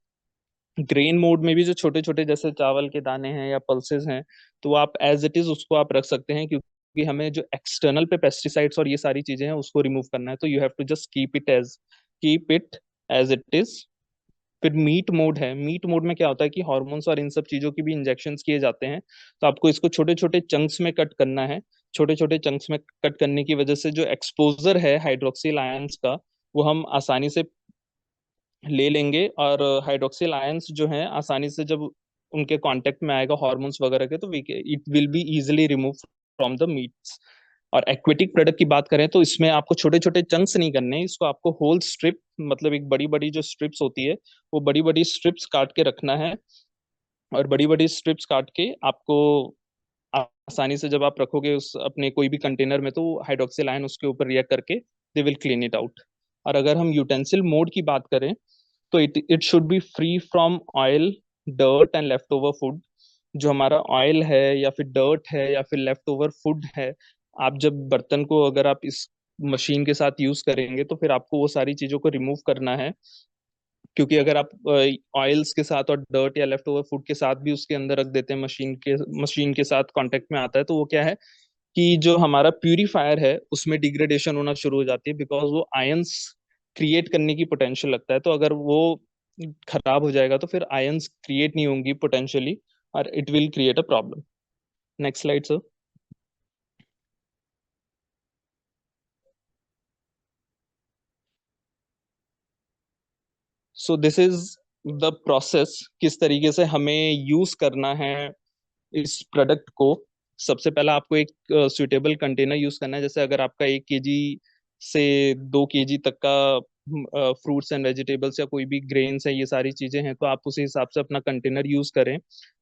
ग्रेन मोड में भी जो छोटे छोटे जैसे चावल के दाने हैं या पल्सेस हैं, तो आप एज इट इज उसको आप रख सकते हैं, क्योंकि हमें जो एक्सटर्नल पे पेस्टिसाइड्स और ये सारी चीजें हैं उसको रिमूव करना है. तो you have to just keep it as it is. फिर मीट मोड है. मीट मोड में क्या होता है कि हार्मोन्स और इन सब चीजों की भी इंजेक्शंस किए जाते हैं. तो आपको इसको छोटे छोटे चंक्स में कट करना है. छोटे छोटे चंक्स में कट करने की वजह से जो एक्सपोजर है हाइड्रोक्सिल आयंस का, वो हम आसानी से ले लेंगे. और हाइड्रोक्सिल आयंस जो हैं आसानी से जब उनके कांटेक्ट में आएगा हार्मोन्स वगैरह के, तो it will be easily remove from the meets. और एक्वेटिक प्रोडक्ट की बात करें तो इसमें आपको छोटे छोटे चंक्स नहीं करने, इसको आपको होल स्ट्रिप, मतलब एक बड़ी बड़ी जो स्ट्रिप्स होती है, वो बड़ी बड़ी स्ट्रिप्स काट के रखना है. और बड़ी बड़ी स्ट्रिप्स काट के आपको आसानी से जब आप रखोगे उस अपने कोई भी कंटेनर में, तो हाइड्रोक्सिल आयन उसके ऊपर रिएक्ट करके they will clean it out. और अगर हम यूटेंसिल मोड की बात करें तो it should be free from oil, dirt and left over food. जो हमारा ऑयल है या फिर डर्ट है या फिर लेफ्ट ओवर फूड है, आप जब बर्तन को अगर आप इस मशीन के साथ यूज करेंगे तो फिर आपको वो सारी चीजों को रिमूव करना है। क्योंकि अगर आप ऑयल्स के साथ और डर्ट या लेफ्ट ओवर फूड के साथ भी उसके अंदर रख देते हैं, मशीन के साथ कांटेक्ट में आता है, तो वो क्या है कि जो हमारा प्यूरिफायर है उसमें डिग्रेडेशन होना शुरू हो जाती है, बिकॉज वो आयंस क्रिएट करने की पोटेंशियल लगता है। तो अगर वो खराब हो जाएगा तो फिर आयंस क्रिएट नहीं होंगी पोटेंशियली, और it will create a problem. Next slide sir. So this is the process, किस तरीके से हमें यूज करना है इस प्रोडक्ट को। सबसे पहला आपको एक सुइटेबल कंटेनर यूज करना है। जैसे अगर आपका 1 kg से 2 kg तक का फ्रूट्स एंड वेजिटेबल्स या कोई भी ग्रेन्स है, ये सारी चीजें हैं, तो आप उसी हिसाब से अपना कंटेनर यूज करें।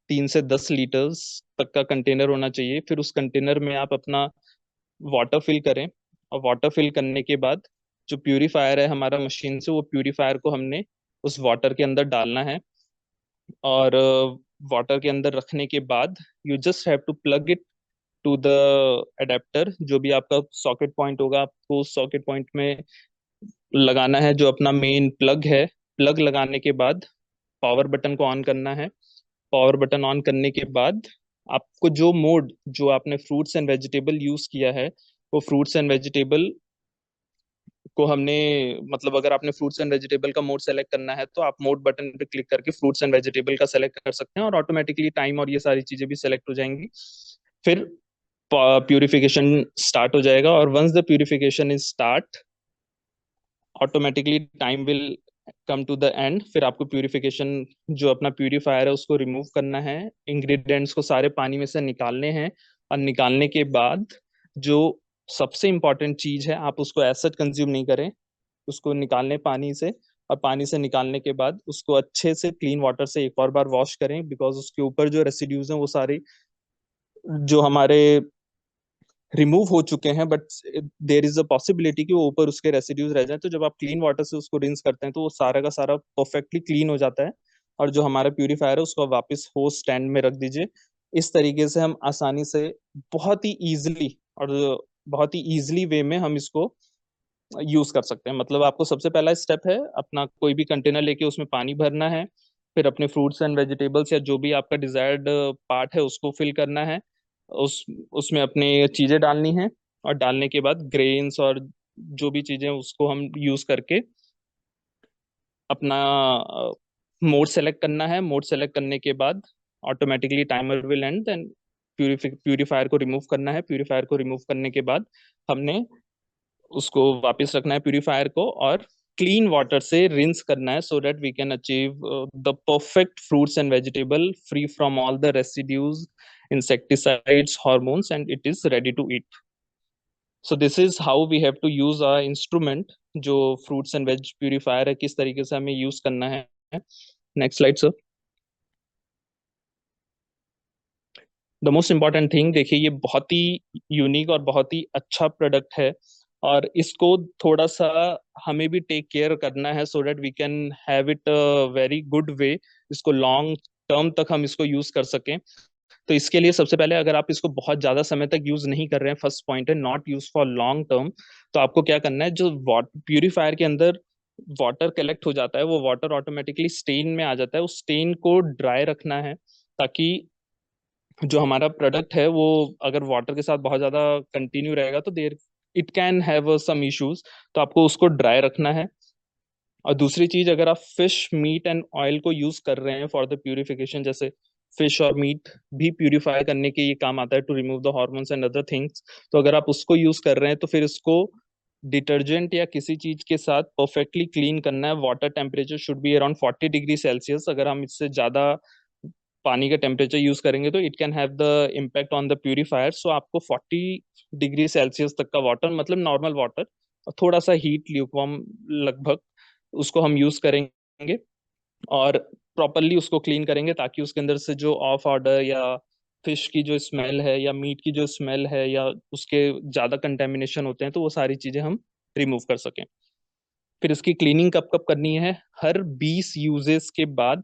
3 से 10 लीटर्स तक का कंटेनर होना चाहिए। फिर उस कंटेनर में आप अपना वाटर फिल करें, और वाटर फिल करने के बाद जो प्यूरिफायर है हमारा मशीन से, वो प्यूरिफायर को हमने उस वाटर के अंदर डालना है। और वाटर के अंदर रखने के बाद you just have to plug it to the adapter. जो भी आपका सॉकेट पॉइंट होगा, आपको उस सॉकेट पॉइंट में लगाना है जो अपना मेन प्लग है। प्लग लगाने के बाद पावर बटन को ऑन करना है। पावर बटन ऑन करने के बाद आपको जो मोड, जो आपने फ्रूट्स एंड वेजिटेबल यूज किया है, वो फ्रूट्स एंड वेजिटेबल को हमने, मतलब अगर आपने फ्रूट्स एंड वेजिटेबल का मोड सेलेक्ट करना है तो आप मोड बटन पे क्लिक करके फ्रूट्स एंड वेजिटेबल का सेलेक्ट कर सकते हैं, और ऑटोमेटिकली टाइम और ये सारी चीजें भी सेलेक्ट हो जाएंगी। फिर प्यूरिफिकेशन स्टार्ट हो जाएगा, और once the purification is start, automatically time will come to the end. फिर आपको प्यूरिफिकेशन, जो अपना प्यूरिफायर है उसको रिमूव करना है, इंग्रेडिएंट्स को सारे पानी में से निकालने हैं, और निकालने के बाद जो सबसे इम्पोर्टेंट चीज है, आप उसको एसिड कंज्यूम नहीं करें, उसको निकालने पानी से, और पानी से निकालने के बाद उसको अच्छे से क्लीन वाटर से एक और बार वॉश करें, बिकॉज उसके ऊपर जो रेसिड्यूज हैं वो सारे जो हमारे रिमूव हो चुके हैं, but there is a possibility कि वो ऊपर उसके रेसिड्यूज रह जाए। तो जब आप क्लीन वाटर से उसको रिंस करते हैं तो वो सारा का सारा परफेक्टली क्लीन हो जाता है, और जो हमारा प्यूरिफायर है उसको वापस हो स्टैंड में रख दीजिए। इस तरीके से हम आसानी से, बहुत ही ईजिली और बहुत ही ईजिली वे में हम इसको यूज कर सकते हैं। मतलब आपको सबसे पहला स्टेप है अपना कोई भी कंटेनर लेके उसमें पानी भरना है, फिर अपने फ्रूट्स एंड वेजिटेबल्स या जो भी आपका डिजायर्ड पार्ट है उसको फिल करना है, उसमें अपने चीजें डालनी है, और डालने के बाद ग्रेन्स और जो भी चीजें उसको हम यूज करके अपना मोड सेलेक्ट करना है। मोड सेलेक्ट करने के बाद automatically timer will end, then purifier को रिमूव करना है। प्यूरिफायर को रिमूव करने के बाद हमने उसको वापस रखना है प्यूरिफायर को, और क्लीन वाटर से रिंस करना है, so that we can achieve the perfect fruits and vegetable free from all the residues, insecticides, hormones, and it is ready to eat. So this is how we have to use our instrument, जो fruits and veg purifier है, किस तरीके से हमें use करना है। Next slide sir. The most important thing, देखिए ये बहुत ही यूनिक और बहुत ही अच्छा प्रोडक्ट है, और इसको थोड़ा सा हमें भी टेक केयर करना है, so that we can have it very good way, इसको लॉन्ग टर्म तक हम इसको यूज कर सकें। तो इसके लिए सबसे पहले, अगर आप इसको बहुत ज्यादा समय तक यूज नहीं कर रहे हैं, फर्स्ट पॉइंट है not use for long term, तो आपको क्या करना है, जो प्यूरिफायर के अंदर वाटर कलेक्ट हो जाता है, वो वाटर ऑटोमेटिकली स्टेन में आ जाता है, उस स्टेन को ड्राई रखना है, ताकि जो हमारा प्रोडक्ट है वो अगर वाटर के साथ बहुत ज्यादा कंटिन्यू रहेगा तो there it can have some issues, तो आपको उसको ड्राई रखना है। और दूसरी चीज, अगर आप फिश, मीट एंड ऑयल को यूज कर रहे हैं फॉर द प्यूरिफिकेशन, जैसे फिश और मीट भी प्यूरिफाई करने के ये काम आता है, to remove the hormones and other things, तो अगर आप उसको यूज कर रहे हैं तो फिर इसको डिटर्जेंट या किसी चीज के साथ परफेक्टली क्लीन करना है। Water temperature should be around 40 degree Celsius. अगर हम इससे ज्यादा पानी का टेम्परेचर यूज करेंगे तो it can have the impact on the purifier. So आपको 40 डिग्री सेल्सियस तक का वाटर, मतलब नॉर्मल वाटर, और थोड़ा सा हीट ल्यूकवार्म लगभग, उसको हम यूज करेंगे। और प्रॉपरली उसको क्लीन करेंगे ताकि उसके अंदर से जो ऑफ ऑर्डर या फिश की जो स्मेल है या मीट की जो स्मेल है या उसके ज़्यादा कंटेमिनेशन होते हैं तो वो सारी चीज़ें हम रिमूव कर सकें। फिर इसकी क्लीनिंग कब कब करनी है? हर 20 यूजेस के बाद।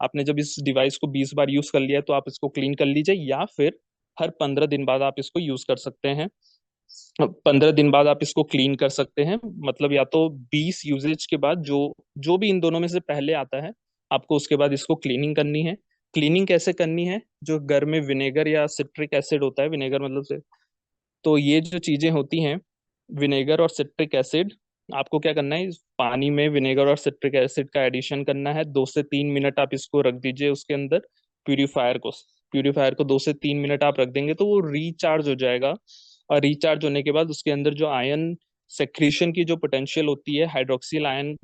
आपने जब इस डिवाइस को 20 बार यूज कर लिया है तो आप इसको क्लीन कर लीजिए, या फिर हर 15 दिन बाद आप इसको यूज कर सकते हैं। 15 दिन बाद आप इसको क्लीन कर सकते हैं, मतलब या तो 20 यूजेज के बाद, जो भी इन दोनों में से पहले आता है आपको उसके बाद इसको क्लीनिंग करनी है। क्लीनिंग कैसे करनी है? जो घर में विनेगर या सिट्रिक एसिड होता है, विनेगर मतलब से, तो ये जो चीजें होती हैं विनेगर और सिट्रिक एसिड, आपको क्या करना है, इस पानी में विनेगर और सिट्रिक एसिड का एडिशन करना है। 2 से 3 मिनट आप इसको रख दीजिए उसके अंदर, प्यूरीफायर को 2 से 3 मिनट आप रख देंगे तो वो रिचार्ज हो जाएगा। और रिचार्ज होने के बाद उसके अंदर जो आयन सेक्रीशन की जो पोटेंशियल होती है, हाइड्रोक्सिल आयन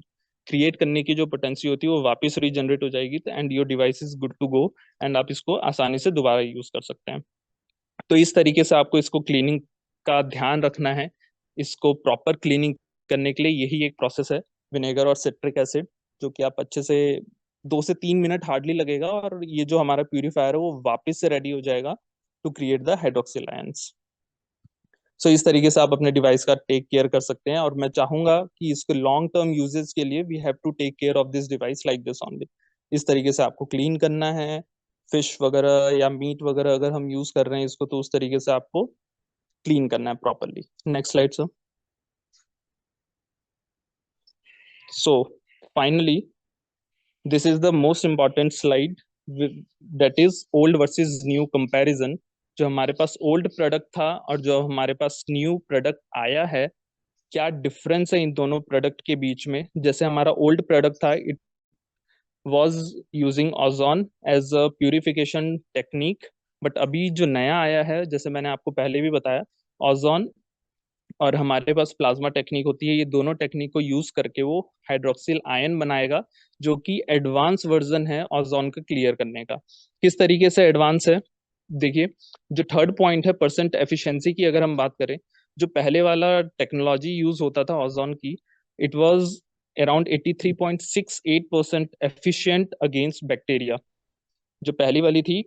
क्रिएट करने की जो पोटेंशियल होती है, वो वापस रीजनरेट हो जाएगी and your device is good to go, and आप इसको आसानी से दोबारा यूज कर सकते हैं। तो इस तरीके से आपको इसको क्लीनिंग का ध्यान रखना है। इसको प्रॉपर क्लीनिंग करने के लिए यही एक प्रोसेस है, विनेगर और सिट्रिक एसिड, जो कि आप अच्छे से 2 से 3 मिनट हार्डली लगेगा और ये जो हमारा प्यूरीफायर है वो वापस से रेडी हो जाएगा to create the hydroxyl ions. So इस तरीके से आप अपने डिवाइस का टेक केयर कर सकते हैं, और मैं चाहूंगा कि इसके लॉन्ग टर्म यूजेस के लिए we have to take care of this device like this only. इस तरीके से आपको क्लीन करना है। फिश वगैरह या मीट वगैरह अगर हम यूज कर रहे हैं इसको, तो उस तरीके से आपको क्लीन करना है properly. Next slide sir. So finally this is the most important slide, that is old versus new comparison। जो हमारे पास ओल्ड प्रोडक्ट था और जो हमारे पास न्यू प्रोडक्ट आया है, क्या डिफरेंस है इन दोनों प्रोडक्ट के बीच में। जैसे हमारा ओल्ड प्रोडक्ट था, it was using ozone as a purification technique, but अभी जो नया आया है, जैसे मैंने आपको पहले भी बताया, ओजोन और हमारे पास प्लाज्मा टेक्निक होती है, ये दोनों टेक्निक को यूज करके वो हाइड्रोक्सिल आयन बनाएगा, जो कि एडवांस वर्जन है ओजोन को क्लियर करने का। किस तरीके से एडवांस है? देखिए, जो थर्ड पॉइंट है परसेंट एफिशिएंसी की, अगर हम बात करें, जो पहले वाला टेक्नोलॉजी यूज होता था ओजोन की, it was around 83.68% efficient against bacteria. जो पहली वाली थी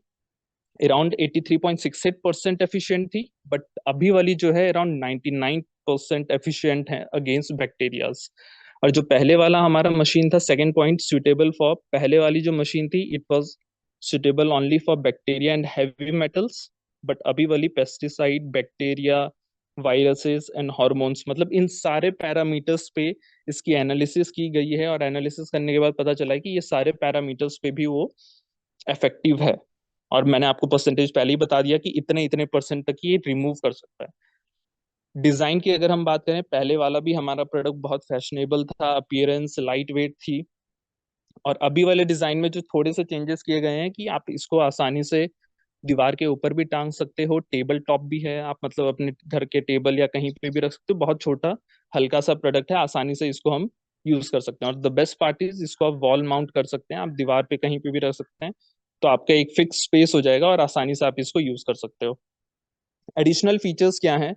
अराउंड 83.68% एफिशिएंट थी, बट अभी वाली जो है अराउंड 99% एफिशिएंट है अगेंस्ट बैक्टीरियाज। और जो पहले वाला हमारा मशीन था, सेकंड पॉइंट, सुटेबल फॉर, पहले वाली जो मशीन थी it was suitable only for bacteria and heavy metals, but अभी वाली pesticide, bacteria, viruses and hormones, मतलब इन सारे पैरामीटर्स पे इसकी एनालिसिस की गई है, और एनालिसिस करने के बाद पता चला है कि ये सारे पैरामीटर्स पे भी वो इफेक्टिव है। और मैंने आपको परसेंटेज पहले ही बता दिया कि इतने इतने परसेंट तक ये रिमूव कर सकता है। डिजाइन की अगर हम बात करें, पहले वाला भी हमारा प्रोडक्ट बहुत फैशनेबल था, अपीयरेंस लाइट वेट थी, और अभी वाले डिजाइन में जो थोड़े से चेंजेस किए गए हैं कि आप इसको आसानी से दीवार के ऊपर भी टांग सकते हो, टेबल टॉप भी है, आप मतलब अपने घर के टेबल या कहीं पे भी रख सकते हो। बहुत छोटा हल्का सा प्रोडक्ट है, आसानी से इसको हम यूज कर सकते हैं। और द बेस्ट पार्ट इज, इसको आप वॉल माउंट कर सकते हैं, आप दीवार पे कहीं पे भी रख सकते हैं, तो आपका एक फिक्स स्पेस हो जाएगा और आसानी से आप इसको यूज कर सकते हो। एडिशनल फीचर्स क्या हैं?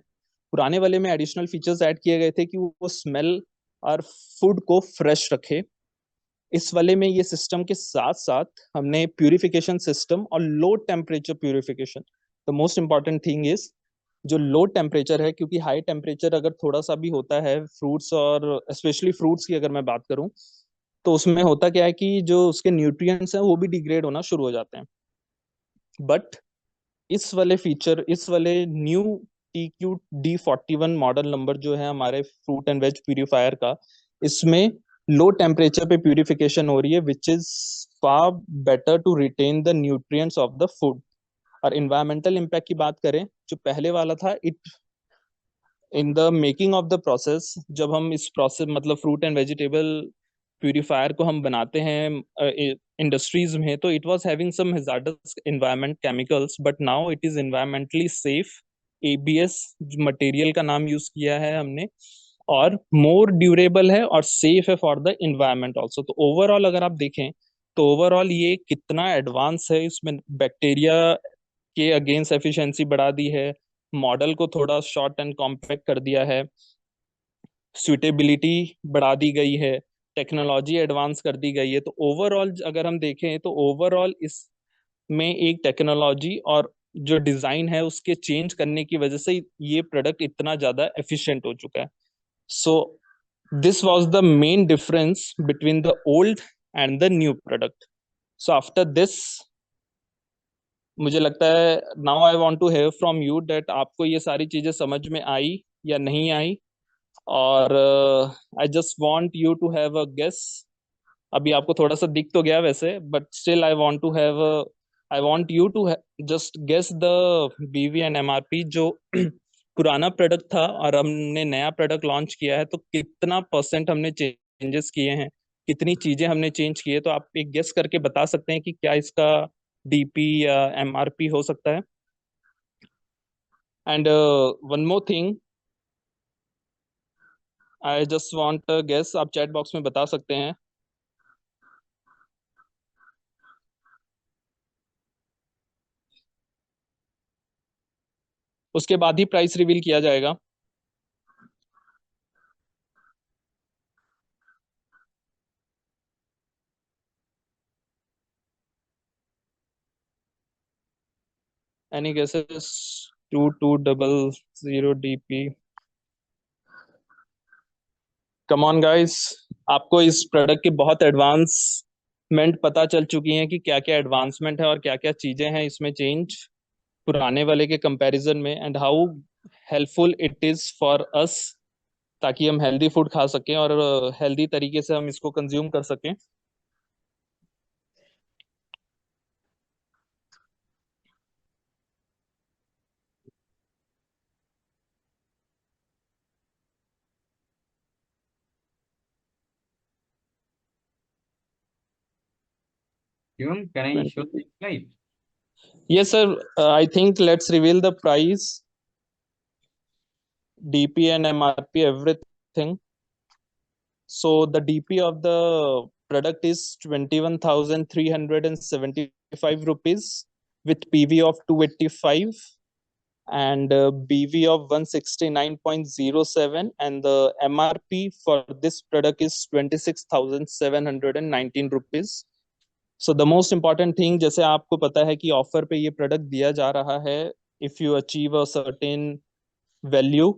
पुराने वाले में एडिशनल फीचर्स ऐड किए गए थे कि वो स्मेल और फूड को फ्रेश रखे। इस वाले में ये सिस्टम के साथ साथ हमने प्यूरिफिकेशन सिस्टम और low temperature purification. The most important thing is जो लो टेम्परेचर है, क्योंकि हाई टेम्परेचर अगर थोड़ा सा भी होता है फ्रूट्स, और स्पेशली फ्रूट्स की अगर मैं बात करूं, तो उसमें होता क्या है कि जो उसके न्यूट्रिएंट्स हैं वो भी डिग्रेड होना शुरू हो जाते हैं। बट इस वाले न्यू TQ-D41 मॉडल नंबर जो है हमारे फ्रूट एंड वेज प्यूरिफायर का, इसमें लो टेम्परेचर पे प्यूरिफिकेशन हो रही है, which is far better to retain the nutrients of the food. और इन्वायरमेंटल इम्पैक्ट की बात करें, जो पहले वाला था, it in the making of the process, जब हम इस प्रोसेस मतलब फ्रूट एंड वेजिटेबल प्यूरिफायर को हम बनाते हैं इंडस्ट्रीज में, तो it was having some hazardous environment chemicals, but now it is environmentally safe. ABS material का नाम यूज किया है हमने, और मोर ड्यूरेबल है और सेफ है फॉर द एनवायरनमेंट ऑल्सो। तो ओवरऑल अगर आप देखें तो ओवरऑल ये कितना एडवांस है, इसमें बैक्टीरिया के अगेंस्ट एफिशिएंसी बढ़ा दी है, मॉडल को थोड़ा शॉर्ट एंड कॉम्पैक्ट कर दिया है, सुटेबिलिटी बढ़ा दी गई है, टेक्नोलॉजी एडवांस कर दी गई है, तो ओवरऑल अगर हम देखें तो ओवरऑल इसमें एक टेक्नोलॉजी और जो डिजाइन है उसके चेंज करने की वजह से ये प्रोडक्ट इतना ज्यादा एफिशिएंट हो चुका है. सो this was the main difference between the old and the new product. So after this, मुझे लगता है now I want to hear from you that आपको ये सारी चीजें समझ में आई या नहीं आई, और I just want you to have a guess. अभी आपको थोड़ा सा दिख तो गया वैसे, but still I want you to just guess the BV and MRP जो पुराना प्रोडक्ट था और हमने नया प्रोडक्ट लॉन्च किया है, तो कितना % हमने चेंजेस किए हैं, कितनी चीजें हमने चेंज की है. तो आप एक गेस करके बता सकते हैं कि क्या इसका डीपी या एमआरपी हो सकता है. And one more thing, I just want a guess. आप चैट बॉक्स में बता सकते हैं. उसके बाद ही प्राइस रिवील किया जाएगा. Any guesses? 2200 DP. Come on guys, आपको इस प्रोडक्ट की बहुत एडवांसमेंट पता चल चुकी हैं कि क्या क्या एडवांसमेंट है और क्या क्या चीजें हैं इसमें चेंज पुराने वाले के कंपैरिजन में, and how helpful it is for us, ताकि हम हेल्दी फूड खा सकें और हेल्दी तरीके से हम इसको कंज्यूम कर सकें. Shivam, can I show the slide? Yes sir, I think let's reveal the price, DP and MRP, everything. So the DP of the product is 21,375 rupees with PV of 285 and BV of 169.07, and the MRP for this product is 26,719 rupees. So the most important thing, जैसे आपको पता है कि offer पे ये product दिया जा रहा है if you achieve a certain value.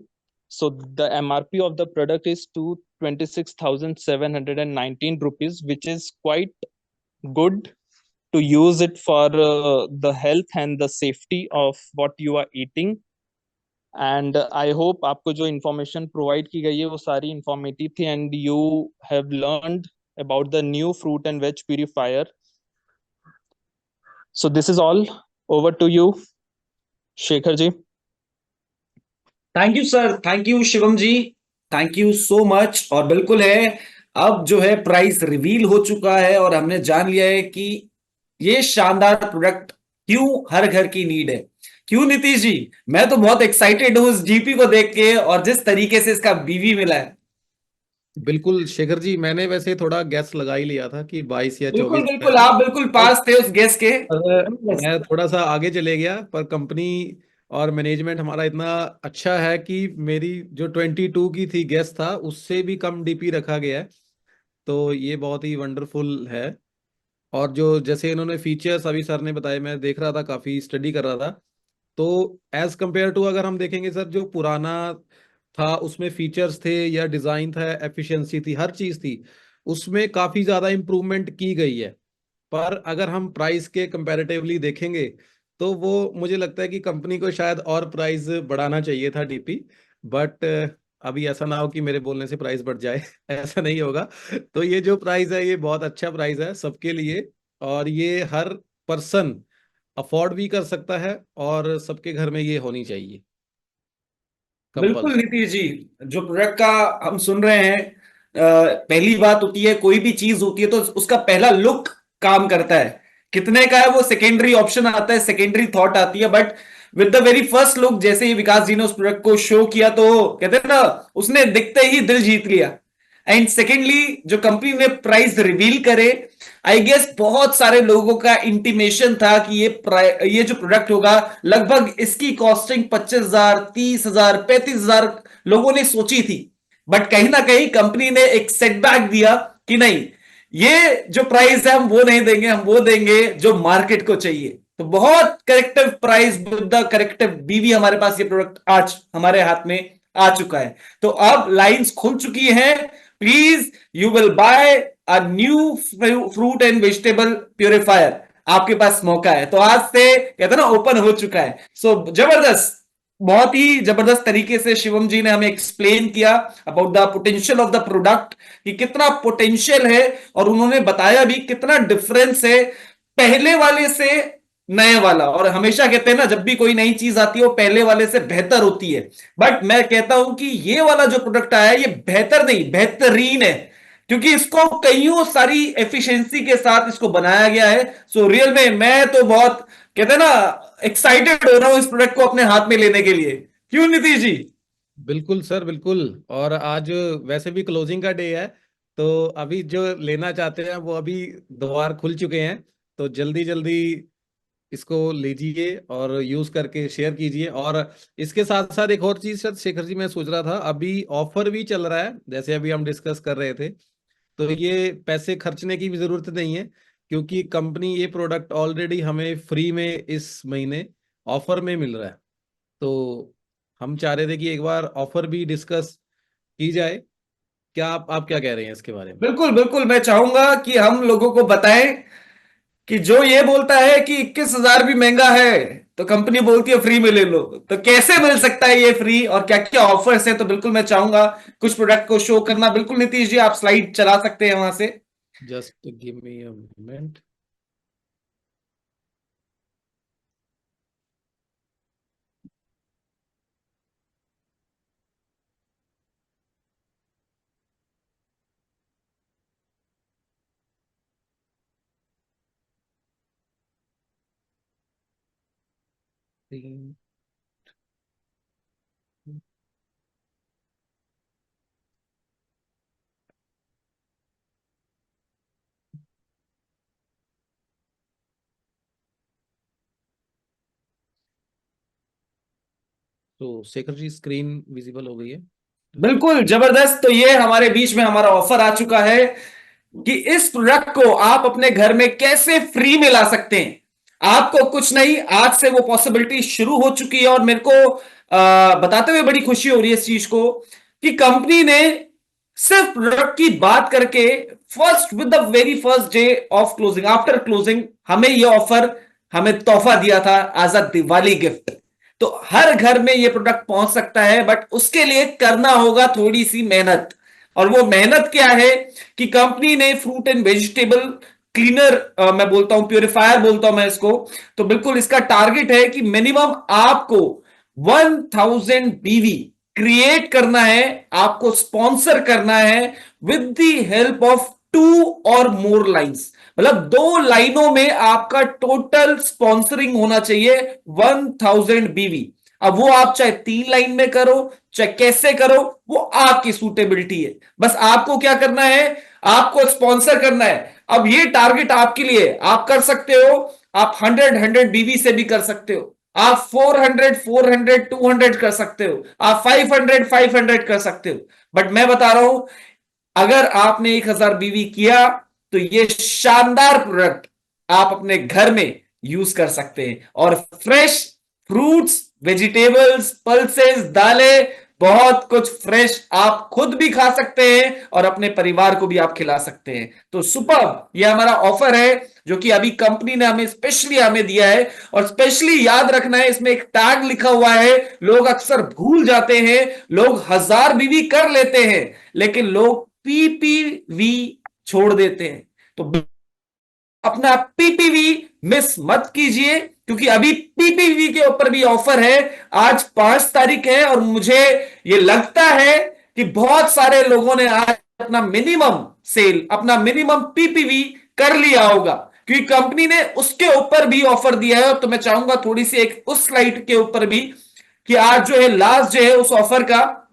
So the MRP of the product is 26,719 rupees, which is quite good to use it for the health and the safety of what you are eating. And I hope आपको जो information provide की गई है वो सारी informative थी, and you have learned about the new fruit and veg purifier. So this is all. Over to you, Shekhar ji. Thank you sir, thank you Shivam ji, thank you so much. और बिल्कुल है, अब जो है प्राइस रिवील हो चुका है और हमने जान लिया है कि ये शानदार प्रोडक्ट क्यों हर घर की नीड है. क्यों नीतीश जी? मैं तो बहुत एक्साइटेड हूं इस जीपी को देख के और जिस तरीके से इसका बीवी मिला है. बिल्कुल शेखर जी, मैंने वैसे थोड़ा गैस लगा ही लिया था कि 22 या 24. बिल्कुल आप बिल्कुल पास थे उस गेस के. मैं थोड़ा सा आगे चले गया, पर कंपनी और मैनेजमेंट हमारा इतना अच्छा है कि मेरी जो 22 की थी गेस था उससे भी कम डीपी रखा गया है. तो ये बहुत ही वंडरफुल है. और जो जैसे इन्होंने फीचर्स अभी सर ने बताए, मैं देख रहा था, काफी स्टडी कर रहा था, तो एज कंपेयर टू अगर हम देखेंगे सर, जो पुराना था उसमें फीचर्स थे या डिजाइन था, एफिशिएंसी थी, हर चीज थी, उसमें काफी ज्यादा इम्प्रूवमेंट की गई है. पर अगर हम प्राइस के कंपैरेटिवली देखेंगे तो वो मुझे लगता है कि कंपनी को शायद और प्राइस बढ़ाना चाहिए था डीपी. बट अभी ऐसा ना हो कि मेरे बोलने से प्राइस बढ़ जाए. ऐसा नहीं होगा. तो ये जो प्राइस है ये बहुत अच्छा प्राइस है सबके लिए, और ये हर पर्सन अफोर्ड भी कर सकता है और सबके घर में ये होनी चाहिए. बिल्कुल नीतीश जी, जो प्रोडक्ट का हम सुन रहे हैं, पहली बात होती है, कोई भी चीज होती है तो उसका पहला लुक काम करता है. कितने का है वो सेकेंडरी ऑप्शन आता है, सेकेंडरी थॉट आती है. But with the very first look, जैसे ही विकास जी ने उस प्रोडक्ट को शो किया तो कहते हैं ना, उसने दिखते ही दिल जीत लिया. एंड सेकेंडली, जो कंपनी ने प्राइस रिवील करे, आई गेस बहुत सारे लोगों का इंटीमेशन था कि ये जो प्रोडक्ट होगा, लगभग इसकी कॉस्टिंग 25,000, 30,000, 35,000 लोगों ने सोची थी. बट कहीं ना कहीं कंपनी ने एक सेटबैक दिया कि नहीं, ये जो प्राइस है हम वो नहीं देंगे, हम वो देंगे जो मार्केट को चाहिए। तो बहुत corrective price with the corrective बीवी हमारे पास ये प्रोडक्ट आज हमारे हाथ में आ चुका है। तो अब लाइंस खुल चुकी हैं, please you will buy a new fruit and vegetable purifier, आपके पास मौका है। तो आज से कहते हैं ना ओपन हो चुका है। सो जबरदस्त, बहुत ही जबरदस्त तरीके से शिवम जी ने हमें एक्सप्लेन किया about the potential of the product, कि कितना पोटेंशियल है, और उन्होंने बताया भी कितना डिफरेंस है पहले वाले से नए वाला। और हमेशा कहते हैं ना, जब भी कोई नई चीज आती है वो पहले वाले से बेहतर होती है, बट मैं कहता हूं कि ये वाला जो प्रोडक्ट आया है ये बेहतर नहीं बेहतरीन है, क्योंकि इसको कईयों सारी एफिशिएंसी के साथ इसको बनाया गया है। सो रियल में मैं तो बहुत कहते हैं ना एक्साइटेड हो रहा हूं इस प्रोडक्ट को अपने हाथ में लेने के लिए। क्यों नीतीश जी? बिल्कुल सर, बिल्कुल। और आज वैसे भी क्लोजिंग का डे है, तो अभी जो लेना चाहते हैं वो अभी द्वार खुल चुके हैं, तो जल्दी जल्दी इसको लीजिए और यूज करके शेयर कीजिए। और इसके साथ साथ एक और चीज सर शेखर जी, मैं सोच रहा था, अभी ऑफर भी चल रहा है, जैसे अभी हम डिस्कस कर रहे थे, तो ये पैसे खर्चने की भी जरूरत नहीं है, क्योंकि कंपनी ये प्रोडक्ट ऑलरेडी हमें फ्री में इस महीने ऑफर में मिल रहा है। तो हम चाह रहे थे कि एक बार ऑफर भी डिस्कस की जाए। क्या आप क्या कह रहे हैं इसके बारे में? बिल्कुल बिल्कुल, मैं चाहूंगा कि हम लोगों को बताएं कि जो ये बोलता है कि 21,000 भी महंगा है, तो कंपनी बोलती है फ्री में ले लो, तो कैसे मिल सकता है ये फ्री, और क्या क्या ऑफर्स है? तो बिल्कुल मैं चाहूंगा कुछ प्रोडक्ट को शो करना। बिल्कुल नीतीश जी, आप स्लाइड चला सकते हैं वहां से। Just give me a moment. तो शेखर जी, स्क्रीन विजिबल हो गई है? बिल्कुल जबरदस्त। तो ये हमारे बीच में हमारा ऑफर आ चुका है कि इस प्रोडक्ट को आप अपने घर में कैसे फ्री में ला सकते हैं। आपको कुछ नहीं, आज से वो पॉसिबिलिटी शुरू हो चुकी है, और मेरे को बताते हुए बड़ी खुशी हो रही है इस चीज को कि कंपनी ने सिर्फ प्रोडक्ट की बात करके first with the very first day of closing, after closing, हमें ये ऑफर, हमें तोहफा दिया था एज अ दिवाली गिफ्ट। तो हर घर में ये प्रोडक्ट पहुंच सकता है, बट उसके लिए करना होगा थोड़ी सी मेहनत। और वो मेहनत क्या है कि कंपनी ने फ्रूट एंड वेजिटेबल क्लीनर, मैं बोलता हूं प्यूरिफायर बोलता हूं मैं इसको, तो बिल्कुल इसका टारगेट है कि मिनिमम आपको 1000 बीवी क्रिएट करना है, आपको स्पॉन्सर करना है विद द हेल्प ऑफ 2 और मोर लाइंस। मतलब 2 लाइनों में आपका टोटल स्पॉन्सरिंग होना चाहिए 1000 बीवी। अब वो आप चाहे 3 लाइन में करो, चाहे कैसे करो, वो आपकी सूटेबिलिटी है। बस आपको क्या करना है, आपको स्पॉन्सर करना है। अब ये टारगेट आपके लिए, आप कर सकते हो, आप 100 बीवी से भी कर सकते हो, आप 400 200 कर सकते हो, आप 500 कर सकते हो। बट मैं बता रहा हूं, अगर आपने 1000 बीवी किया तो ये शानदार प्रोडक्ट आप अपने घर में यूज कर सकते हैं। और फ्रेश फ्रूट्स, वेजिटेबल्स, पल्सेस, दालें, बहुत कुछ फ्रेश आप खुद भी खा सकते हैं और अपने परिवार को भी आप खिला सकते हैं। तो सुपर्ब, ये हमारा ऑफर है जो कि अभी कंपनी ने हमें स्पेशली हमें दिया है। और स्पेशली याद रखना है, इसमें एक टैग लिखा हुआ है, लोग अक्सर भूल जाते हैं, लोग 1000 बीवी कर लेते हैं लेकिन लोग पीपीवी छोड़ देते हैं। तो अपना पीपीवी मिस मत कीजिए, क्योंकि अभी पीपीवी के ऊपर भी ऑफर है। आज 5 तारीख है और मुझे ये लगता है कि बहुत सारे लोगों ने आज अपना मिनिमम सेल, अपना मिनिमम पीपीवी कर लिया होगा, क्योंकि कंपनी ने उसके ऊपर भी ऑफर दिया है। तो मैं चाहूंगा थोड़ी सी एक उस स्लाइड के ऊपर भी, कि आज जो है लास्ट जो है उस ऑफर का,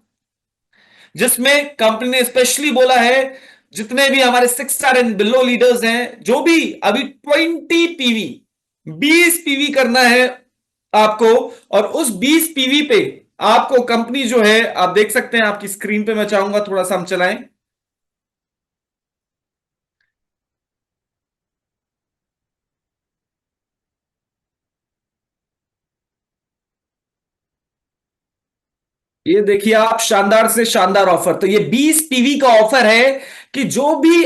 जिसमें कंपनी ने स्पेशली बोला है जितने भी हमारे 6 स्टार एंड बिलो लीडर्स हैं, जो भी अभी 20 पीवी 20 पीवी करना है आपको, और उस 20 पीवी पे आपको कंपनी जो है, आप देख सकते हैं आपकी स्क्रीन पे, मैं चाहूंगा थोड़ा सा हम चलाएं। ये देखिए आप, शानदार से शानदार ऑफर। तो ये 20 पीवी का ऑफर है कि जो भी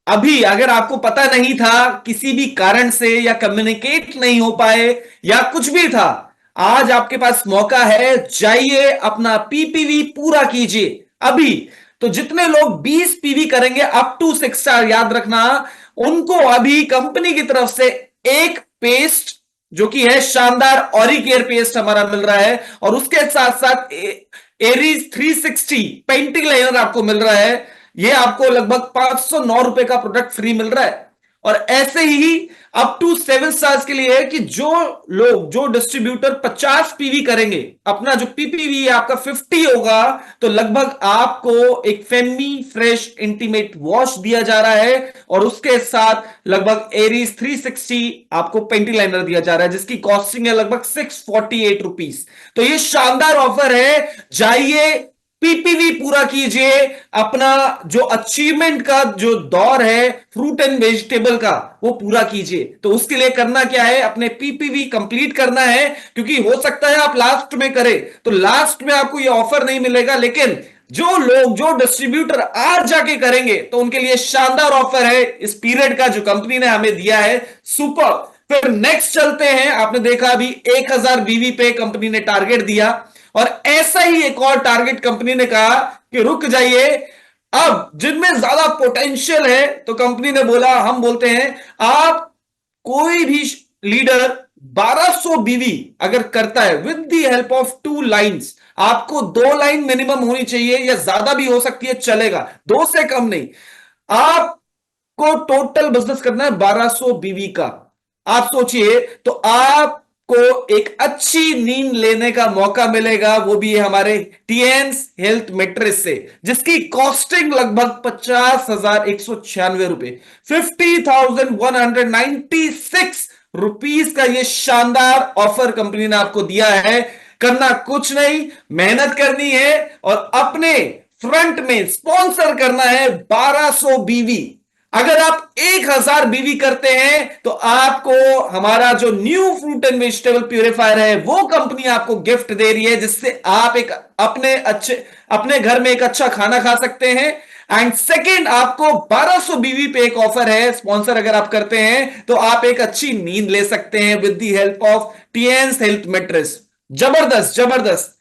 अभी अगर आपको पता नहीं था, किसी भी कारण से या कम्युनिकेट नहीं हो पाए या कुछ भी था, आज आपके पास मौका है, जाइए अपना पीपीवी पूरा कीजिए अभी। तो जितने लोग 20 पीवी करेंगे अप टू 6 स्टार, याद रखना, उनको अभी कंपनी की तरफ से एक पेस्ट जो कि है शानदार ऑरिकेयर पेस्ट हमारा मिल रहा है, और उसके साथ साथ एरीज 360 पेंटिंग लाइनर आपको मिल रहा है। ये आपको लगभग 509 रुपए का प्रोडक्ट फ्री मिल रहा है। और ऐसे ही अप टू 7 स्टार्स के लिए है कि जो डिस्ट्रीब्यूटर 50 पीवी करेंगे, अपना जो पीपीवी आपका 50 होगा, तो लगभग आपको एक फेमी फ्रेश इंटीमेट वॉश दिया जा रहा है, और उसके साथ लगभग एरीज 360 आपको पेंटी लाइनर दिया जा रहा है, जिसकी कॉस्टिंग है लगभग 648 रुपीज। तो ये शानदार ऑफर है, जाइए पीपीवी पूरा कीजिए, अपना जो अचीवमेंट का जो दौर है फ्रूट एंड वेजिटेबल का, वो पूरा कीजिए। तो उसके लिए करना क्या है, अपने पीपीवी कंप्लीट करना है, क्योंकि हो सकता है आप लास्ट में करें तो लास्ट में आपको ये ऑफर नहीं मिलेगा, लेकिन जो डिस्ट्रीब्यूटर आज जाके करेंगे तो उनके लिए शानदार ऑफर है इस पीरियड का, जो कंपनी ने हमें दिया है। सुपर। फिर नेक्स्ट चलते हैं। आपने देखा अभी 1000 बीवी पे कंपनी ने टारगेट दिया, और ऐसा ही एक और टारगेट कंपनी ने कहा कि रुक जाइए, अब जिनमें ज्यादा पोटेंशियल है, तो कंपनी ने बोला, हम बोलते हैं आप कोई भी लीडर 1200 बीवी अगर करता है with the help of 2 lines, आपको 2 लाइन मिनिमम होनी चाहिए, या ज्यादा भी हो सकती है चलेगा, 2 से कम नहीं। आपको टोटल बिजनेस करना है 1200 बीवी का। आप सोचिए, तो आपको एक अच्छी नींद लेने का मौका मिलेगा, वो भी है हमारे टीएंस हेल्थ मैट्रेस से, जिसकी कॉस्टिंग लगभग 50,196 रुपए, 50,196 रुपीस का ये शानदार ऑफर कंपनी ने आपको दिया है। करना कुछ नहीं, मेहनत करनी है, और अपने फ्रंट में स्पॉन्सर करना है 1200 बीवी। अगर आप 1000 बीवी करते हैं तो आपको हमारा जो new fruit and vegetable purifier है वो कंपनी आपको गिफ्ट दे रही है, जिससे आप एक अपने घर में एक अच्छा खाना खा सकते हैं। एंड सेकेंड, आपको 1200 बीवी पे एक ऑफर है, स्पॉन्सर अगर आप करते हैं तो आप एक अच्छी नींद ले सकते हैं with the help of Tiens health mattress. जबरदस्त जबरदस्त।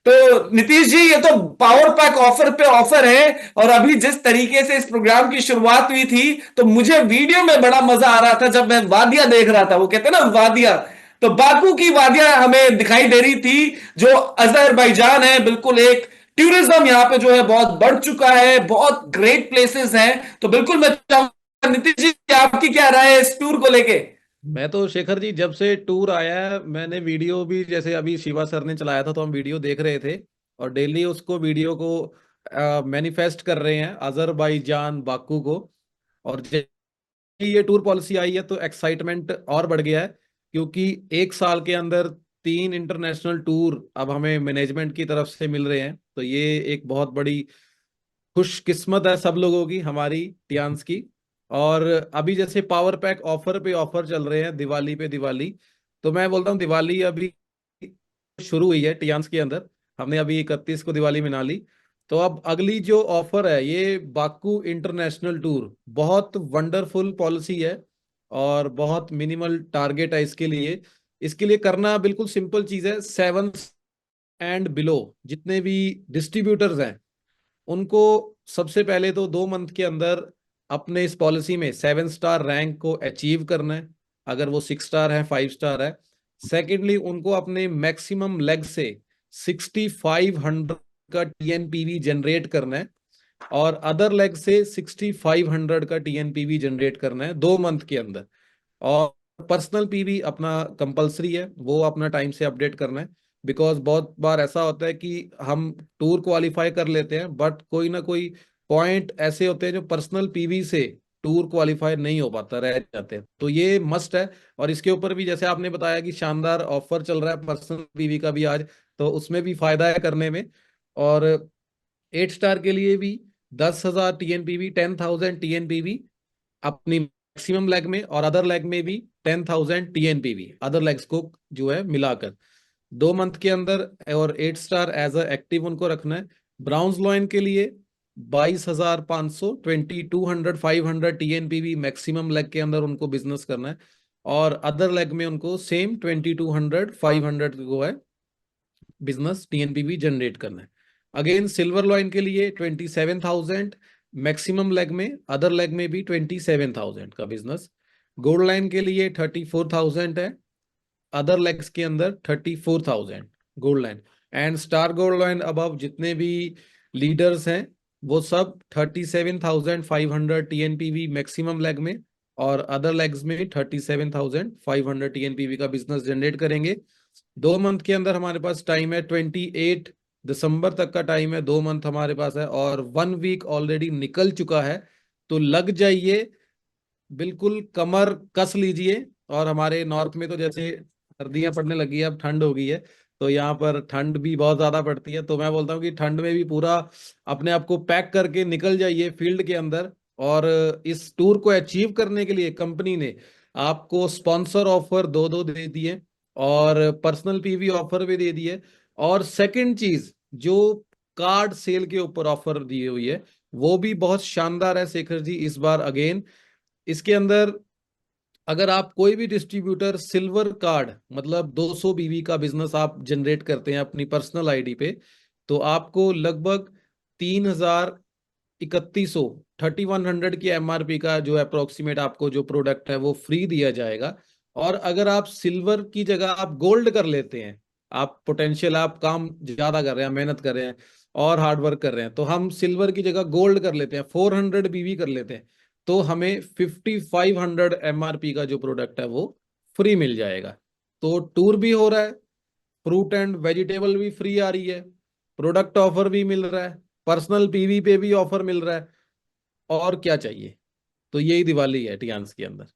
तो नीतीश जी, ये तो पावर पैक ऑफर पे ऑफर है, और अभी जिस तरीके से इस प्रोग्राम की शुरुआत हुई थी, तो मुझे वीडियो में बड़ा मजा आ रहा था जब मैं वादियां देख रहा था। वो कहते हैं ना वादियां, तो बाकू की वादियां हमें दिखाई दे रही थी, जो अजरबैजान है। बिल्कुल एक टूरिज्म यहाँ पे जो है बहुत बढ़ चुका है, बहुत ग्रेट प्लेसेस हैं। तो बिल्कुल मैं चाहूंगा, नीतीश जी आपकी क्या राय है इस टूर को लेके? मैं तो शेखर जी, जब से टूर आया है, मैंने वीडियो भी, जैसे अभी शिवा सर ने चलाया था तो हम वीडियो देख रहे थे, और डेली उसको वीडियो को मैनिफेस्ट कर रहे हैं अजरबैजान बाकू को। और ये टूर पॉलिसी आई है तो एक्साइटमेंट और बढ़ गया है, क्योंकि 1 साल के अंदर 3 इंटरनेशनल टूर अब हमें मैनेजमेंट की तरफ से मिल रहे हैं। तो ये एक बहुत बड़ी खुशकिस्मत है सब लोगों की, हमारी टियान्स की। और अभी जैसे पावर पैक ऑफर पे ऑफर चल रहे हैं, दिवाली पे दिवाली, तो मैं बोलता हूँ दिवाली अभी शुरू हुई है टियान्स के अंदर, हमने अभी 31 को दिवाली मना ली। तो अब अगली जो ऑफर है, ये बाकू इंटरनेशनल टूर, बहुत वंडरफुल पॉलिसी है, और बहुत मिनिमल टारगेट है इसके लिए। इसके लिए करना बिल्कुल सिंपल चीज है। 7 एंड बिलो जितने भी डिस्ट्रीब्यूटर्स हैं, उनको सबसे पहले तो 2 मंथ के अंदर अपने इस पॉलिसी में 7 स्टार रैंक को अचीव करना है, अगर वो 6 स्टार है, 5 स्टार है। सेकेंडली, उनको अपने मैक्सिमम लेग से 6500 का टीएनपीवी जनरेट करना है, और अदर लेग से 6500 का टीएनपीवी जनरेट करना है 2 मंथ के अंदर। और पर्सनल पीवी अपना कंपलसरी है, वो अपना टाइम से अपडेट करना है, बिकॉज बहुत बार ऐसा होता है कि हम टूर क्वालिफाई कर लेते हैं, बट कोई ना कोई पॉइंट ऐसे होते हैं जो पर्सनल पीवी से टूर क्वालिफाई नहीं हो पाता, रह जाते हैं। तो ये मस्ट है। और इसके ऊपर भी जैसे आपने बताया कि शानदार ऑफर चल रहा है पर्सनल पीवी का भी आज, तो उसमें भी फायदा है करने में। और 8 स्टार के लिए भी 10,000 टीएनपीवी, 10,000 टीएनपीवी अपनी मैक्सिमम लेग में, और अदर लेग में भी 10,000 टीएनपीवी, अदर लेग्स को जो है मिलाकर। 2 मंथ के अंदर, और 8 स्टार एज अ एक्टिव उनको रखना है। ब्राउन्स लॉइन के लिए 22,500, 2200 500 TNPV मैक्सिमम लेग के अंदर उनको बिजनेस करना है, और अदर लेग में उनको सेम 2200 500 को है बिजनेस TNPV जनरेट करना है। अगेन सिल्वर लॉइन के लिए 27,000 मैक्सिमम लेग में, अदर लेग में भी 27,000 का बिजनेस। गोल्ड लाइन के लिए 34,000 है, अदर लेग्स के अंदर 34,000 gold line. And star gold line above जितने भी लीडर्स हैं वो सब 37,500 TNPV मैक्सिमम लेग में, और अदर लेग्स में 37,500 TNPV का बिजनेस जनरेट करेंगे। 2 मंथ के अंदर हमारे पास टाइम है, 28 दिसंबर तक का टाइम है, 2 मंथ हमारे पास है, और 1 वीक ऑलरेडी निकल चुका है। तो लग जाइए, बिल्कुल कमर कस लीजिए। और हमारे नॉर्थ में तो जैसे सर्दियां पड़ने लगी है, अब ठंड हो गई है, तो यहाँ पर ठंड भी बहुत ज्यादा पड़ती है। तो मैं बोलता हूँ कि ठंड में भी पूरा अपने आप को पैक करके निकल जाइए फील्ड के अंदर। और इस टूर को अचीव करने के लिए कंपनी ने आपको स्पॉन्सर ऑफर 2 दे दिए, और पर्सनल PV ऑफर भी दे दिए। और सेकंड चीज, जो कार्ड सेल के ऊपर ऑफर दी हुई है वो भी बहुत शानदार है शेखर जी इस बार। अगेन इसके अंदर अगर आप कोई भी डिस्ट्रीब्यूटर सिल्वर कार्ड मतलब 200 BV का बिजनेस आप जनरेट करते हैं अपनी पर्सनल ID पे, तो आपको लगभग 3,3100 3100 की MRP का जो अप्रोक्सीमेट आपको जो प्रोडक्ट है वो फ्री दिया जाएगा। और अगर आप सिल्वर की जगह आप गोल्ड कर लेते हैं, आप पोटेंशियल, आप काम ज्यादा कर रहे हैं, मेहनत कर रहे हैं और हार्ड वर्क कर रहे हैं, तो हम सिल्वर की जगह गोल्ड कर लेते हैं, 400 BV कर लेते हैं, तो हमें 5500 MRP का जो प्रोडक्ट है वो फ्री मिल जाएगा। तो टूर भी हो रहा है, फ्रूट एंड वेजिटेबल भी फ्री आ रही है, प्रोडक्ट ऑफर भी मिल रहा है, पर्सनल PV पे भी ऑफर मिल रहा है, और क्या चाहिए। तो यही दिवाली है टियान्स के अंदर।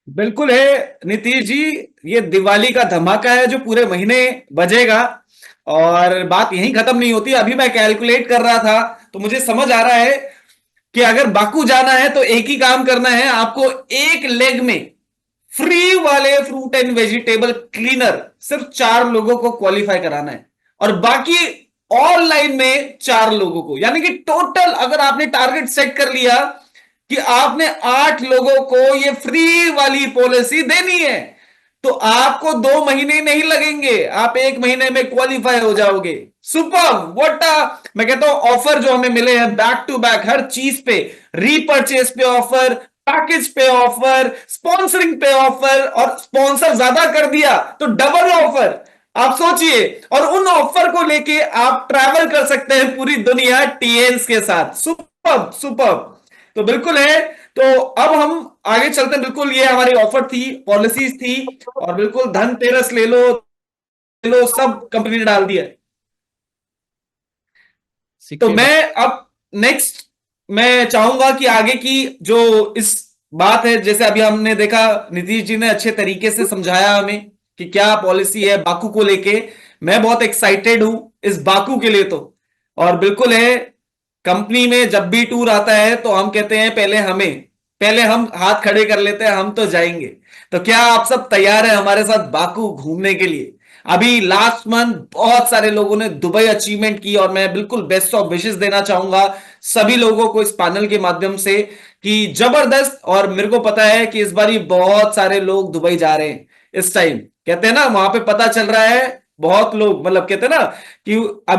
बिल्कुल है नीतीश जी, ये दिवाली का धमाका है जो पूरे महीने बजेगा। और बात यहीं खत्म नहीं होती। अभी मैं कैलकुलेट कर रहा था तो मुझे समझ आ रहा है कि अगर बाकू जाना है तो एक ही काम करना है, आपको एक लेग में फ्री वाले फ्रूट एंड वेजिटेबल क्लीनर सिर्फ 4 लोगों को क्वालिफाई कराना है, और बाकी ऑनलाइन में 4 लोगों को। यानी कि टोटल अगर आपने टारगेट सेट कर लिया कि आपने 8 लोगों को ये फ्री वाली पॉलिसी देनी है, तो आपको 2 महीने नहीं लगेंगे, आप 1 महीने में क्वालिफाई हो जाओगे। सुपर, व्हाट मैं कहता हूं ऑफर जो हमें मिले हैं बैक टू बैक, हर चीज पे, रीपर्चेस पे ऑफर, पैकेज पे ऑफर, स्पॉन्सरिंग पे ऑफर, और स्पॉन्सर ज्यादा कर दिया तो डबल ऑफर। आप सोचिए, और उन ऑफर को लेके आप ट्रैवल कर सकते हैं पूरी दुनिया टीएन्स के साथ। Super super. तो बिल्कुल है। तो अब हम आगे चलते हैं। बिल्कुल ये हमारी ऑफर थी, पॉलिसीज थी, और बिल्कुल धनतेरस ले लो सब कंपनी ने डाल दिया। तो मैं अब नेक्स्ट मैं चाहूंगा कि आगे की जो इस बात है, जैसे अभी हमने देखा नीतीश जी ने अच्छे तरीके से समझाया हमें कि क्या पॉलिसी है बाकू को लेके। मैं बहुत एक्साइटेड हूं इस बाकू के लिए। तो और बिल्कुल है, कंपनी में जब भी टूर आता है तो हम कहते हैं पहले हम हाथ खड़े कर लेते हैं, हम तो जाएंगे। तो क्या आप सब तैयार हैं हमारे साथ बाकू घूमने के लिए? अभी लास्ट मंथ बहुत सारे लोगों ने दुबई अचीवमेंट की, और मैं बिल्कुल बेस्ट ऑफ विशेस देना चाहूंगा सभी लोगों को इस पैनल के माध्यम से कि जबरदस्त। और मेरे को पता है कि इस बार बहुत सारे लोग दुबई जा रहे हैं इस टाइम। कहते हैं ना, वहां पे पता चल रहा है बहुत लोग, मतलब कहते हैं ना कि अभी